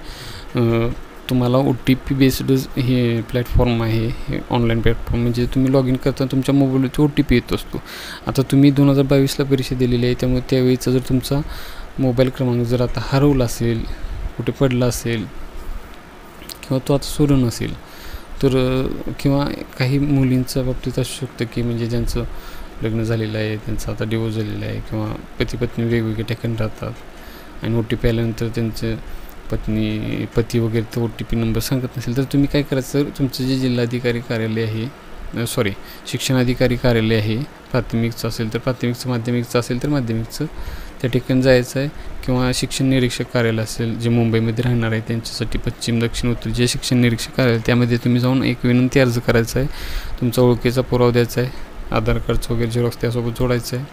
Speaker 1: तुम्हाला OTP बेस्ड हे प्लॅटफॉर्म आहे, हे ऑनलाईन प्लॅटफॉर्म. म्हणजे तुम्ही लॉग इन करताना तुमच्या मोबाईलवरती OTP येत असतो. आता तुम्ही 2022ला परीक्षा दिलेली आहे, त्यामुळे त्यावेळीचा जर तुमचा मोबाईल क्रमांक जर आता हरवला असेल, कुठे पडला असेल किंवा तो आता सुरू नसेल तर, किंवा काही मुलींच्या बाबतीत असू शकतं की म्हणजे ज्यांचं लग्न झालेलं आहे, त्यांचा आता डिवोर्स झालेला आहे, किंवा पती पत्नी वेगवेगळ्या ठिकाणी राहतात आणि OTP आल्यानंतर त्यांचं पती वगैरे तो OTP नंबर सांगत नसेल, तर तुम्ही काय करायचं, तुमचं जे जिल्हाधिकारी कार्यालय आहे, शिक्षणाधिकारी कार्यालय आहे, प्राथमिकचं असेल तर प्राथमिकचं, माध्यमिकचं असेल तर माध्यमिकचं, त्या ठिकाणी जायचं आहे. किंवा शिक्षण निरीक्षक कार्यालय असेल जे मुंबईमध्ये राहणार आहे त्यांच्यासाठी, पश्चिम दक्षिण उत्तर जे शिक्षण निरीक्षक कार्यालय, त्यामध्ये तुम्ही जाऊन एक विनंती अर्ज करायचा आहे. तुमचा ओळखीचा पुरावा द्यायचा आहे, आधार कार्डचं वगैरे झेरॉक्स त्यासोबत जोडायचं आहे,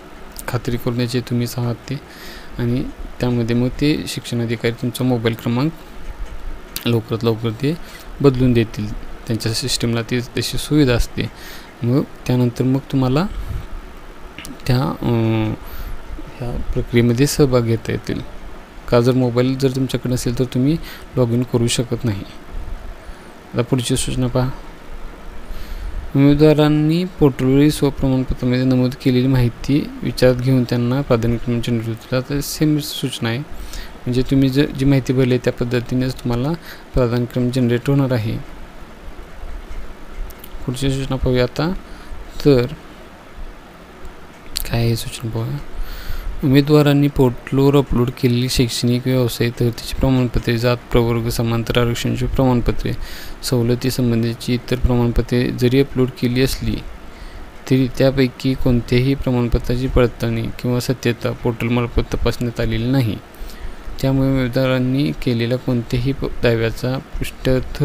Speaker 1: खात्री करून द्यायची तुम्हीच आहात ते. आणि त्यामध्ये मग ते शिक्षणाधिकारी तुमचा मोबाईल क्रमांक लवकरात लवकर ते बदलून देतील. त्यांच्या सिस्टीमला ती तशी सुविधा असते. मग त्यानंतर मग तुम्हाला ह्या प्रक्रियेमध्ये सहभाग घेता येतील. का, जर मोबाईल जर तुमच्याकडे नसेल तर तुम्ही लॉग इन करू शकत नाही. आता पुढची सूचना पहा. उमेदवारांनी पोर्टलवरील स्वप्रमाणपत्रामध्ये नमूद केलेली माहिती विचारात घेऊन त्यांना प्राधान्यक्रम जनरेट होतील. तर सेम सूचना आहे. म्हणजे तुम्ही जी माहिती भरली त्या पद्धतीनेच तुम्हाला प्राधान्यक्रम जनरेट होणार आहे. पुढची सूचना पाहूया आता. तर काय आहे सूचना पाहूया. उमेदवारांनी पोर्टलवर अपलोड केलेली शैक्षणिक, व्यावसायिक तयारीची प्रमाणपत्रे, जात प्रवर्ग, समांतर आरक्षणाची प्रमाणपत्रे, सवलती संबंधीची इतर प्रमाणपत्रे जरी अपलोड केली असली तरी त्यापैकी कोणत्याही प्रमाणपत्राची पडताळणी किंवा सत्यता पोर्टलमार्फत तपासण्यात आलेली नाही. त्यामुळे उमेदवारांनी केलेल्या कोणत्याही दाव्याचा पुष्ट्यर्थ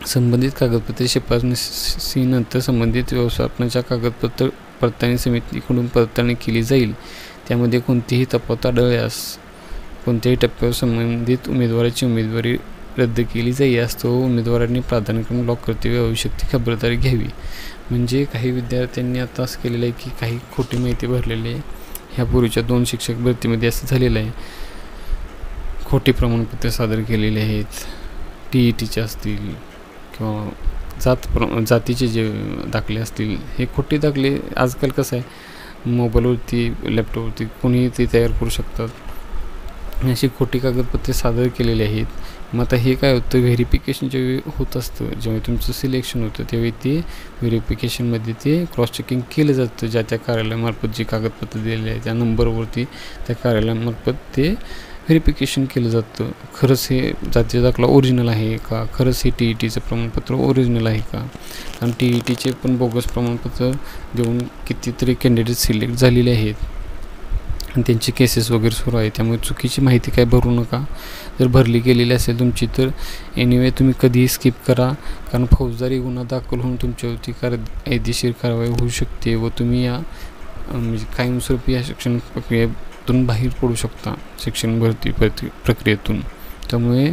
Speaker 1: संबंधित कागदपत्रे शिफारसीनंतर संबंधित व्यवस्थापनाच्या कागदपत्र पडताळणी समितीकडून पडताळणी केली जाईल. त्यामध्ये कोणतीही तफावत आढळल्यास कोणत्याही टप्प्यावर संबंधित उमेदवाराची उमेदवारी रद्द केली जाईल. यास्तव उमेदवारांनी प्राधान्यक्रम ब्लॉक कर्तव्य आवश्यक ती खबरदारी घ्यावी. म्हणजे काही विद्यार्थ्यांनी आता असं केलेलं आहे की काही खोटी माहिती भरलेली आहे. ह्यापूर्वीच्या 2 शिक्षक भरतीमध्ये असं झालेलं आहे. खोटी प्रमाणपत्रे सादर केलेले आहेत. TETचे असतील किंवा जातीचे जे दाखले असतील, हे खोटे दाखले आजकाल कसं आहे मोबाईलवरती लॅपटॉपवरती कोणीही ते तयार करू शकतात. अशी खोटी कागदपत्रे सादर केलेली आहेत. मग आता हे काय होतं, व्हेरिफिकेशन जेव्हा होत असतं, जेव्हा तुमचं सिलेक्शन होतं त्यावेळी ते व्हेरिफिकेशनमध्ये ते क्रॉस चेकिंग केलं जातं. ज्या त्या कार्यालयामार्फत जे कागदपत्र दिलेले आहे त्या नंबरवरती त्या कार्यालयामार्फत ते व्हेरिफिकेशन केलं जातं. खरंच हे जातीचा दाखला ओरिजिनल आहे का, खरंच हे TETचं प्रमाणपत्र ओरिजिनल आहे का. कारण TETचे पण बोगस प्रमाणपत्र देऊन कितीतरी कॅन्डिडेट सिलेक्ट झालेले आहेत आणि त्यांची केसेस वगैरे सुरू आहे. त्यामुळे चुकीची माहिती काय भरू नका. जर भरली गेलेली असेल तुमची तर एनिवे तुम्ही कधीही स्किप करा. कारण फौजदारी गुन्हा दाखल होऊन तुमच्यावरती कायदेशीर कारवाई होऊ शकते व तुम्ही या म्हणजे कायमस्वरूपी या शिक्षण प्रक्रियेतून बाहेर पडू शकता, शिक्षण भरती प्रक्रियेतून. त्यामुळे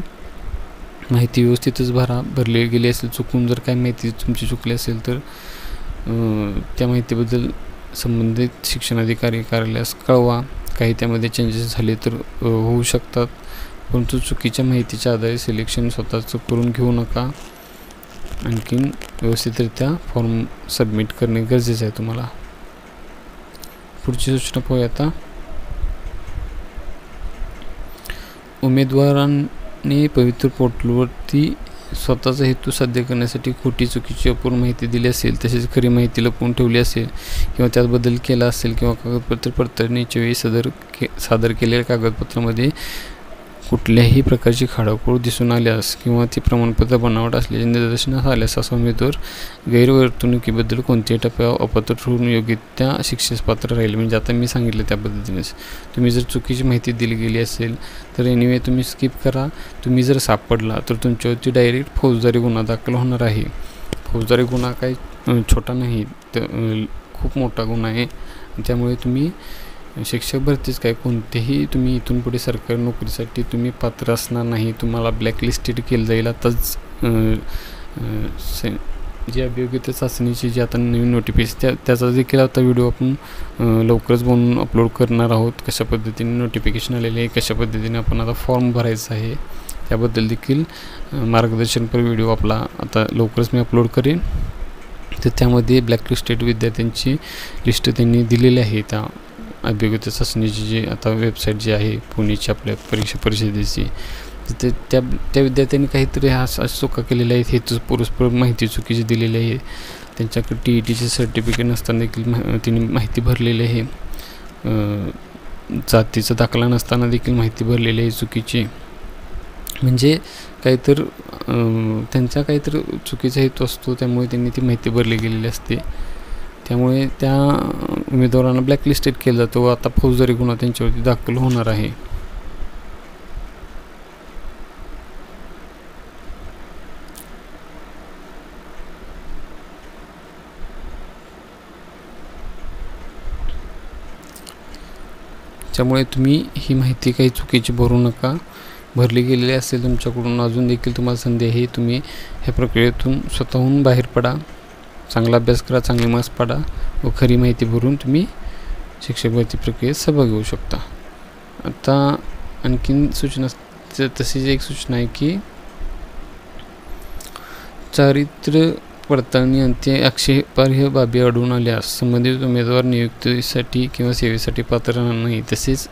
Speaker 1: माहिती व्यवस्थितच भरली गेली असेल. चुकून जर काही माहिती तुमची चुकली असेल तर त्या माहितीबद्दल संबंधित शिक्षणाधिकारी कार्यालयास कळवा. काही त्यामध्ये चेंजेस झाले तर होऊ शकतात, परंतु चुकीच्या माहितीच्या आधारे सिलेक्शन स्वतःचं करून घेऊ नका. आणखीन व्यवस्थितरित्या फॉर्म सबमिट करणे गरजेचं आहे तुम्हाला. पुढची सूचना पाहूया आता. उमेदवारांनी पवित्र पोर्टलवरती स्वतःचा हेतू साध्य करण्यासाठी खोटी, चुकीची, अपूर्ण माहिती दिली असेल, तसेच खरी माहिती लपवून ठेवली असेल किंवा त्यात बदल केला असेल किंवा कागदपत्र पडताळणीच्या वेळी सादर केलेल्या कागदपत्रामध्ये कुठल्याही प्रकारची खाडाखोड दिसून आल्यास किंवा ती प्रमाणपत्र बनावट असल्याचे निदर्शनास आल्यास असा उमेदवार गैरवर्तणुकीबद्दल कोणत्याही टप्प्यावर अपात्र ठरवून योग्य त्या शिक्षेस पात्र राहील. म्हणजे आता मी सांगितलं त्या पद्धतीनेच तुम्ही जर चुकीची माहिती दिली गेली असेल तर एनिवे तुम्ही स्किप करा. तुम्ही जर सापडला तर तुमच्यावरती डायरेक्ट फौजदारी गुन्हा दाखल होणार आहे. फौजदारी गुन्हा काही छोटा नाही, खूप मोठा गुन्हा आहे. त्यामुळे तुम्ही शिक्षक भरतीच काय कोणतेही तुम्ही इथून पुढे सरकारी नोकरीसाठी तुम्ही पात्र असणार नाही. तुम्हाला ब्लॅकलिस्टेड केलं जाईल. आताच जी अभियोग्यता चाचणीची जी आता नवीन नोटिफिकेशन त्याचा देखील आता व्हिडिओ आपण लवकरच बनवून अपलोड करणार आहोत. कशा पद्धतीने नोटिफिकेशन आलेले आहे, कशा पद्धतीने आपण आता फॉर्म भरायचा आहे त्याबद्दल देखील मार्गदर्शनपर व्हिडिओ आपला आता लवकरच मी अपलोड करेन. तर त्यामध्ये ब्लॅकलिस्टेड विद्यार्थ्यांची लिस्ट त्यांनी दिलेली आहे. त्या अभियोग्यता चाचणीची जी आता वेबसाईट जी आहे पुणेची आपल्या परीक्षा परिषदेची, तिथे त्या विद्यार्थ्यांनी काहीतरी अशा चुका केलेल्या आहेत. हे पुरस्पर माहिती चुकीची दिलेली आहे. त्यांच्याकडे TETचे सर्टिफिकेट नसताना देखील त्यांनी माहिती भरलेली आहे. जातीचा दाखला नसताना देखील माहिती भरलेली आहे चुकीची. म्हणजे काहीतर त्यांचा काहीतरी चुकीचा हेतू असतो, त्यामुळे त्यांनी ती माहिती भरली गेलेली असते. त्यामुळे त्या उमेदवारांना ब्लॅकलिस्टेड केलं जातं व आता फौजदारी गुन्हा त्यांच्यावरती दाखल होणार आहे. त्यामुळे तुम्ही ही माहिती काही चुकीची भरू नका. भरली गेलेली असेल तुमच्याकडून अजून देखील तुम्हाला संधी आहे. तुम्ही ह्या प्रक्रियेतून स्वतःहून बाहेर पडा, चांगला अभ्यास करा, चांगले मार्क्स पाडा व खरी माहिती भरून तुम्ही शिक्षक भरती प्रक्रियेत सहभागी होऊ शकता. आता आणखीन सूचना तशीच एक सूचना आहे की चारित्र्य पडताळणी अंती आक्षेपार्ह बाबी आढळून आल्यास संबंधित उमेदवार नियुक्तीसाठी किंवा सेवेसाठी पात्र राहणार नाही. तसेच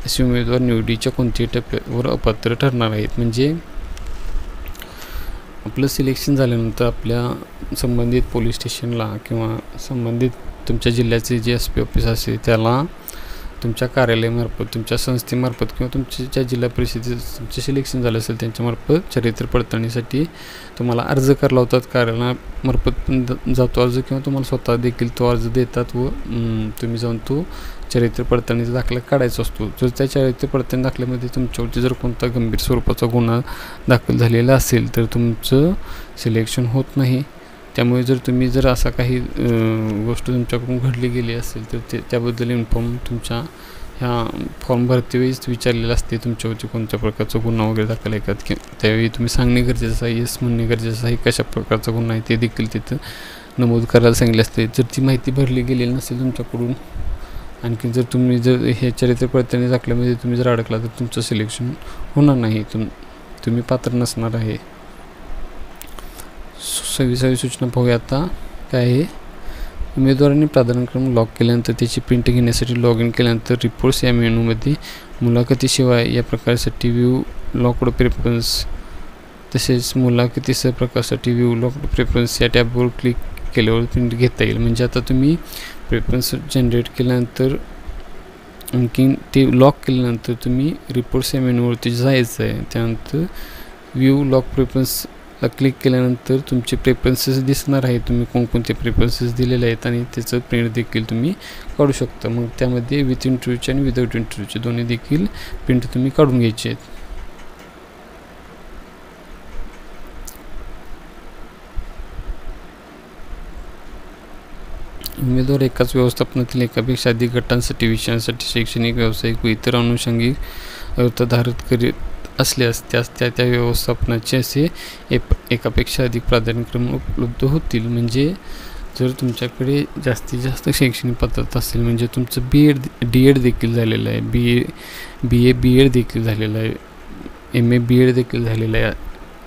Speaker 1: असे उमेदवार निवडीच्या कोणत्याही टप्प्यावर अपात्र ठरणार आहेत. म्हणजे आपलं सिलेक्शन झाल्यानंतर आपल्या संबंधित पोलीस स्टेशनला किंवा संबंधित तुमच्या जिल्ह्याचे जे SP ऑफिस असेल त्याला तुमच्या कार्यालयामार्फत, तुमच्या संस्थेमार्फत किंवा तुमच्या ज्या जिल्हा परिषदेचं तुमचे सिलेक्शन झालं असेल त्यांच्यामार्फत चरित्र पडताळणीसाठी तुम्हाला अर्ज करायला होतात. कार्यालयामार्फत पण जातो अर्ज किंवा तुम्हाला स्वतः देखील तो अर्ज देतात व तुम्ही जाऊन तो चारित्र्य पडताळणीचा दाखला काढायचा असतो. जर त्या चारित्र्य पडताळणी दाखल्यामध्ये तुमच्यावरती जर कोणता गंभीर स्वरूपाचा गुन्हा दाखल झालेला असेल तर तुमचं सिलेक्शन होत नाही. त्यामुळे जर तुम्ही जर असा काही गोष्ट तुमच्याकडून घडली गेली असेल तर त्याबद्दल इन्फॉर्म तुमच्या ह्या फॉर्म भरतीवेळीच विचारलेलं असते तुमच्यावरती कोणत्या प्रकारचा गुन्हा वगैरे दाखल आहे का. त्यावेळी तुम्ही सांगणे गरजेचं आहे, येस म्हणणे गरजेचं आहे, कशा प्रकारचा गुन्हा आहे ते देखील तिथं नमूद करायला सांगितले असते. जर ती माहिती भरली गेलेली नसेल तुमच्याकडून, आणखी जर तुम्ही जर हे चारित्र्य पडताळणी दाखल्यामध्ये तुम्ही जर अडकला तर तुमचं सिलेक्शन होणार नाही, तुम्ही पात्र नसणार आहे. 26वी सूचना पाहूया आता काय आहे. उमेदवारांनी प्राधान्यक्रम लॉक केल्यानंतर त्याची प्रिंट घेण्यासाठी लॉग इन केल्यानंतर रिपोर्ट्स या मेनूमध्ये मुलाखतीशिवाय या प्रकारासाठी व्ह्यू लॉकड प्रेफरन्स तसेच मुलाखतीसह प्रकारासाठी व्ह्यू लॉकड प्रेफरन्स या टॅबवर क्लिक केल्यावर प्रिंट घेता येईल. म्हणजे आता तुम्ही प्रेफरन्स जनरेट केल्यानंतर आणखीन ते लॉक केल्यानंतर तुम्ही रिपोर्ट्स या मेनूवरती जायचं आहे. त्यानंतर व्ह्यू लॉक प्रेफरन्सला क्लिक केल्यानंतर तुमचे प्रेफरन्सेस दिसणार आहे, तुम्ही कोणकोणते प्रेफरन्सेस दिलेले आहेत आणि त्याचं प्रिंट देखील तुम्ही काढू शकता. मग त्यामध्ये विथ इंटरव्ह्यूचे आणि विदाऊट इंटरव्ह्यूचे दोन्ही देखील प्रिंट तुम्ही काढून घ्यायचे आहेत. उमेदवार एकाच व्यवस्थापनातील एकापेक्षा अधिक गटांसाठी, विषयांसाठी, शैक्षणिक, व्यावसायिक व इतर अनुषंगिक अर्थ धारित करीत असल्यास त्यास त्या व्यवस्थापनाचे असे एकापेक्षा अधिक प्राधान्यक्रम उपलब्ध होतील. म्हणजे जर तुमच्याकडे जास्तीत जास्त शैक्षणिक पात्रता असेल, म्हणजे तुमचं DED देखील झालेलं आहे, BA BEd देखील झालेलं आहे, MA BEd देखील झालेलं आहे.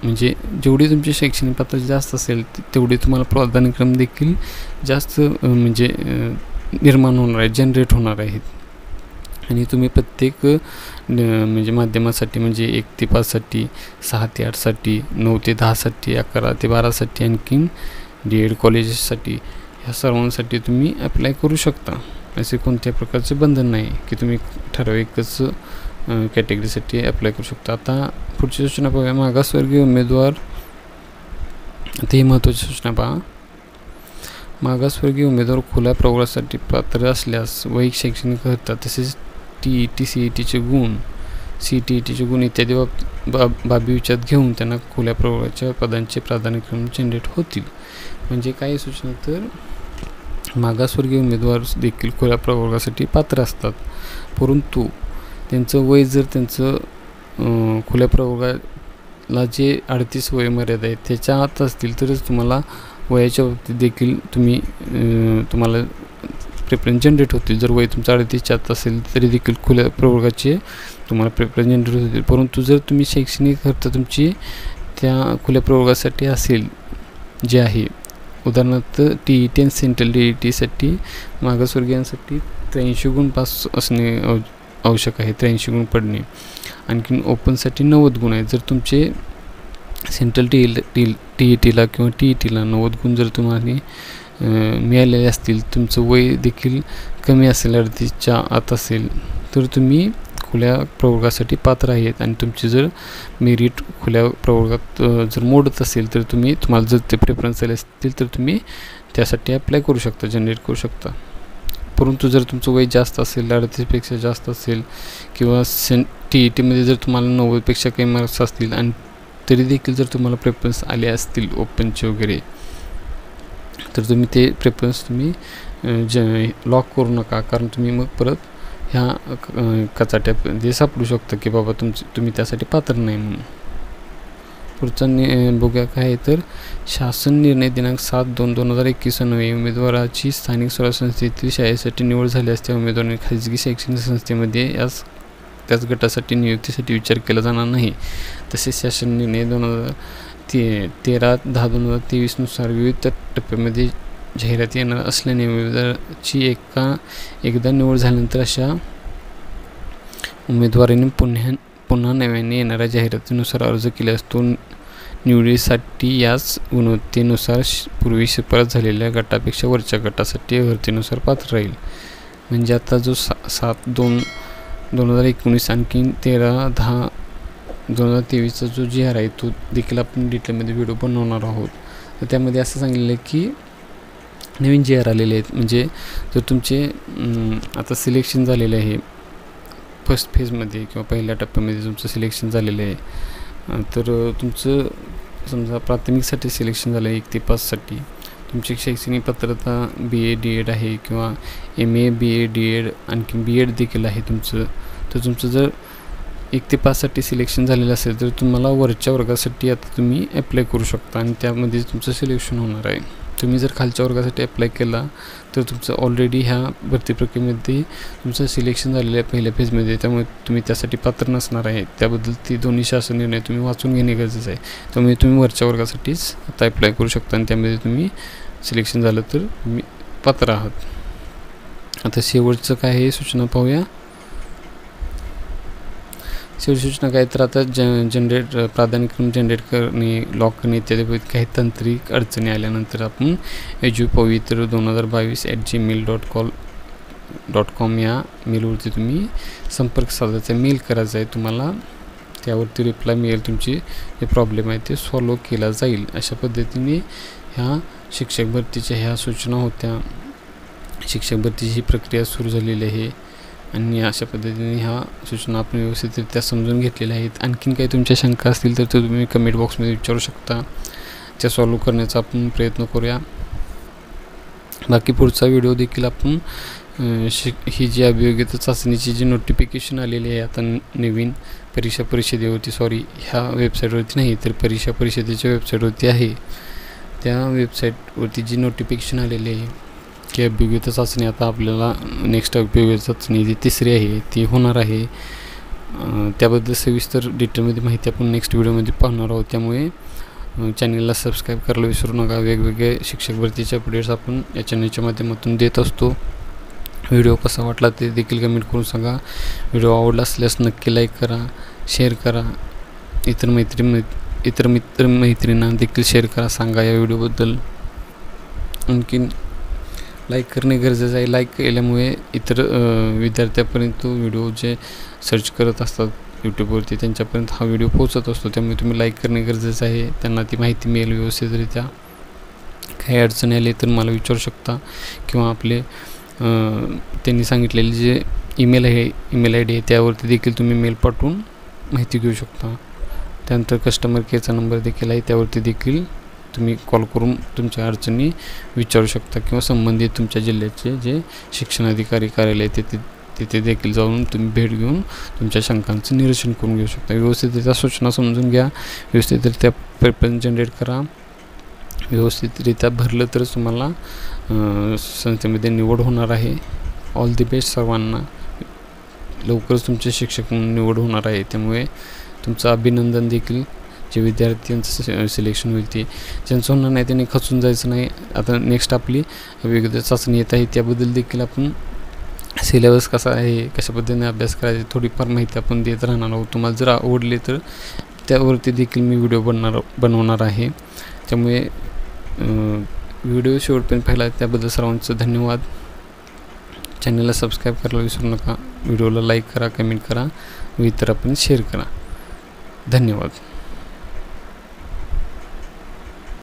Speaker 1: म्हणजे जेवढी तुमची शैक्षणिक पात्रता जास्त असेल तेवढे तुम्हाला प्राधान्यक्रम देखील जास्त म्हणजे निर्माण होणार आहे, जनरेट होणार आहेत. आणि तुम्ही प्रत्येक म्हणजे माध्यमासाठी म्हणजे 1 ते 5 साठी, 6 ते 8 साठी, 9 ते 10 साठी, 11 ते 12 साठी, आणखीन DED कॉलेजेससाठी ह्या सर्वांसाठी तुम्ही अप्लाय करू शकता. असे कोणत्याही प्रकारचे बंधन नाही की तुम्ही ठराविकच कॅटेगरीसाठी अप्लाय करू शकता. आता पुढची सूचना पाहूया. मागासवर्गीय उमेदवार, आता ही महत्त्वाची सूचना पहा. मागासवर्गीय उमेदवार खुल्या प्रवर्गासाठी पात्र असल्यास वैयक्तिक शैक्षणिक अर्हता तसेच TET CETचे गुण, CTETचे गुण इत्यादी बाबी विचारात घेऊन त्यांना खुल्या प्रवर्गाच्या पदांचे प्राधान्यक्रम जनरेट होतील. म्हणजे काय सूचना, तर मागासवर्गीय उमेदवार देखील खुल्या प्रवर्गासाठी पात्र असतात, परंतु त्यांचं वय जर त्यांचं खुल्या प्रवर्गाला जे 38 वय मर्यादा आहे त्याच्या आत असतील तरच तुम्हाला वयाच्या बाबतीत देखील तुम्हाला प्रेफरन्स जनरेट होतील. जर वय तुमचं 38च्या आत असेल तरी देखील खुल्या प्रवर्गाचे तुम्हाला प्रेफरन्स जनरेट होतील. परंतु जर तुम्ही शैक्षणिक अर्थ तुमची त्या खुल्या प्रवर्गासाठी असेल जे आहे, उदाहरणार्थ TET आणि सेंट्रल DETसाठी मागासवर्गीयांसाठी 83 गुण पास असणे आवश्यक आहे, 83 गुण पडणे. आणखीन ओपनसाठी 90 गुण आहेत. जर तुमचे सेंट्रल TETला किंवा TETला 90 गुण जर तुम्हाला मिळालेले असतील, तुमचं वय देखील कमी असेल, 38च्या आत असेल, तर तुम्ही खुल्या प्रवर्गासाठी पात्र आहेत. आणि तुमची जर मेरिट खुल्या प्रवर्गात जर मोडत असेल तर तुम्हाला जर ते प्रेफरन्स आले असतील तर तुम्ही त्यासाठी अप्लाय करू शकता, जनरेट करू शकता. परंतु जर तुमचं वय जास्त असेल, 38पेक्षा जास्त असेल किंवा TETमध्ये जर तुम्हाला 90पेक्षा काही मार्क्स असतील आणि तरी देखील जर तुम्हाला प्रेफरन्स आले असतील ओपनचे वगैरे, तर तुम्ही ते प्रेफरन्स तुम्ही लॉक करू नका. कारण तुम्ही मग परत ह्या कचाट्यामध्ये सापडू शकता की बाबा तुम्ही त्यासाठी पात्र नाही म्हणून. पुढचा बघूया काय आहे, तर शासन निर्णय दिनांक 7/2/2021 अन्वये उमेदवाराची स्थानिक स्वराज्य संस्थेतील शाळेसाठी निवड झाल्यास त्या उमेदवाराने खाजगी शैक्षणिक संस्थेमध्ये त्याच गटासाठी नियुक्तीसाठी विचार केला जाणार नाही. तसेच शासन निर्णय 13/10/2023 नुसार विविध टप्प्यामध्ये जाहिरात येणार असल्याने उमेदवाराची एकदा निवड झाल्यानंतर अशा उमेदवारांनी पुन्हा नव्याने येणाऱ्या जाहिरातीनुसार अर्ज केल्यास तो निवडीसाठी याच गुणवत्तेनुसार पूर्वी शिफारस झालेल्या गटापेक्षा वरच्या गटासाठी भरतीनुसार पात्र राहील. म्हणजे आता जो 7/2/2019 आणखी 13/10/2023चा जो GR आहे तो देखील आपण डिटेलमध्ये व्हिडिओ बनवणार आहोत. तर त्यामध्ये असं सांगितलं की नवीन JR आलेले आहेत. म्हणजे जर तुमचे आता सिलेक्शन झालेलं आहे फर्स्ट फेजमध्ये किंवा पहिल्या टप्प्यामध्ये तुमचं सिलेक्शन झालेलं आहे, तर तुमचं समजा प्राथमिकसाठी सिलेक्शन झालं आहे 1 ते 5साठी, तुमची शैक्षणिक पात्रता BA DED आहे किंवा MA BA DED आणखी BEd देखील आहे तुमचं, तर तुमचं जर 1 ते 5साठी सिलेक्शन झालेलं असेल तर तुम्हाला वरच्या वर्गासाठी आता तुम्ही अप्लाय करू शकता आणि त्यामध्ये तुमचं सिलेक्शन होणार आहे. तुम्ही जर खालच्या वर्गासाठी अप्लाय केला तर तुमचं ऑलरेडी ह्या भरती प्रक्रियेमध्ये तुमचं सिलेक्शन झालेलं आहे पहिल्या फेजमध्ये, त्यामुळे तुम्ही त्यासाठी पात्र नसणार आहे. त्याबद्दल ती दोन्ही शासन निर्णय तुम्ही वाचून घेणे गरजेचं आहे. त्यामुळे तुम्ही वरच्या वर्गासाठीच आता अप्लाय करू शकता आणि त्यामध्ये तुम्ही सिलेक्शन झालं तर तुम्ही पात्र आहात. आता शेवटचं काय आहे सूचना पाहूया. सूचना काय तर आता प्राधान्यक्रम जनरेट करणे, लॉक करणे इत्यादी काही तांत्रिक अडचणी आल्यानंतर आपण eduPavitra2022@gmail.com या मेलवरती तुम्ही संपर्क साधायचा, मेल करायचा आहे तुम्हाला. त्यावरती रिप्लाय मिळेल, तुमची जे प्रॉब्लेम आहे ते सॉल्व केला जाईल. अशा पद्धतीने ह्या शिक्षक भरतीच्या ह्या सूचना होत्या. शिक्षक भरतीची ही प्रक्रिया सुरू झालेली आहे आणि अशा पद्धतीने ह्या सूचना आपण व्यवस्थितरित्या समजून घेतलेल्या आहेत. आणखीन काही तुमच्या शंका असतील तर तुम्ही कमेंट बॉक्समध्ये विचारू शकता, त्या सॉल्व करण्याचा आपण प्रयत्न करूया. बाकी पुढचा व्हिडिओ देखील आपण ही जी अभियोग्यता चाचणीची जी नोटिफिकेशन आलेली आहे आता नवीन परीक्षा परिषदेवरती, ह्या वेबसाईटवरती नाही तर परीक्षा परिषदेच्या वेबसाईटवरती आहे, त्या वेबसाईटवरती जी नोटिफिकेशन आलेली आहे की अभियोग्यता चाचणी आता आपल्याला नेक्स्ट अभियोग्यता चाचणी जी 3री आहे ती होणार आहे. त्याबद्दल सविस्तर डिटेलमध्ये माहिती आपण नेक्स्ट व्हिडिओमध्ये पाहणार आहोत. त्यामुळे चॅनलला सबस्क्राईब करायला विसरू नका. वेगवेगळे शिक्षक भरतीचे अपडेट्स आपण या चॅनलच्या माध्यमातून देत असतो. व्हिडिओ कसा वाटला ते देखील कमेंट करून सांगा. व्हिडिओ आवडला असल्यास नक्की लाईक करा, शेअर करा, इतर मित्रमैत्रिणींना देखील शेअर करा, सांगा या व्हिडिओबद्दल. आणखीन लाईक करणे गरजेचं आहे. लाईक केल्यामुळे इतर विद्यार्थ्यांपर्यंत व्हिडिओ जे सर्च करत असतात यूट्यूबवरती त्यांच्यापर्यंत हा व्हिडिओ पोहोचत असतो. त्यामुळे तुम्ही लाईक करणे गरजेचं आहे, त्यांना ती माहिती मिळेल व्यवस्थितरित्या. काही अडचणी आली तर मला विचारू शकता किंवा आपले त्यांनी सांगितलेले जे ईमेल ID आहे त्यावरती देखील तुम्ही मेल पाठवून माहिती घेऊ शकता. त्यानंतर कस्टमर केअरचा नंबर देखील आहे, त्यावरती देखील तुम्ही कॉल करून तुमच्या अडचणी विचारू शकता किंवा संबंधित तुमच्या जिल्ह्याचे जे शिक्षणाधिकारी कार्यालय तिथे देखील जाऊन तुम्ही भेट घेऊन तुमच्या शंकांचं निरसन करून घेऊ शकता. व्यवस्थितरित्या सूचना समजून घ्या, व्यवस्थितरित्या पेपर जनरेट करा, व्यवस्थितरित्या भरलं तरच तुम्हाला संस्थेमध्ये निवड होणार आहे. ऑल दी बेस्ट सर्वांना. लवकरच तुमचे शिक्षक म्हणून निवड होणार आहे, त्यामुळे तुमचं अभिनंदन देखील. जे विद्यार्थ्यांचं सिलेक्शन होईल ते ज्यांचं होणार नाही त्यांनी खचून जायचं नाही. आता नेक्स्ट आपली विविध चाचणी येत आहे, त्याबद्दल देखील आपण सिलेबस कसा आहे, कशा पद्धतीने अभ्यास करायचे थोडीफार माहिती आपण देत राहणार आहोत. तुम्हाला जर आवडले तर त्यावरती देखील मी व्हिडिओ बनवणार आहे. त्यामुळे व्हिडिओ शेवटपर्यंत पाहिला त्याबद्दल सर्वांचं धन्यवाद. चॅनलला सबस्क्राईब करायला विसरू नका. व्हिडिओला लाईक करा, कमेंट करा व इतरांपर्यंत शेअर करा. धन्यवाद.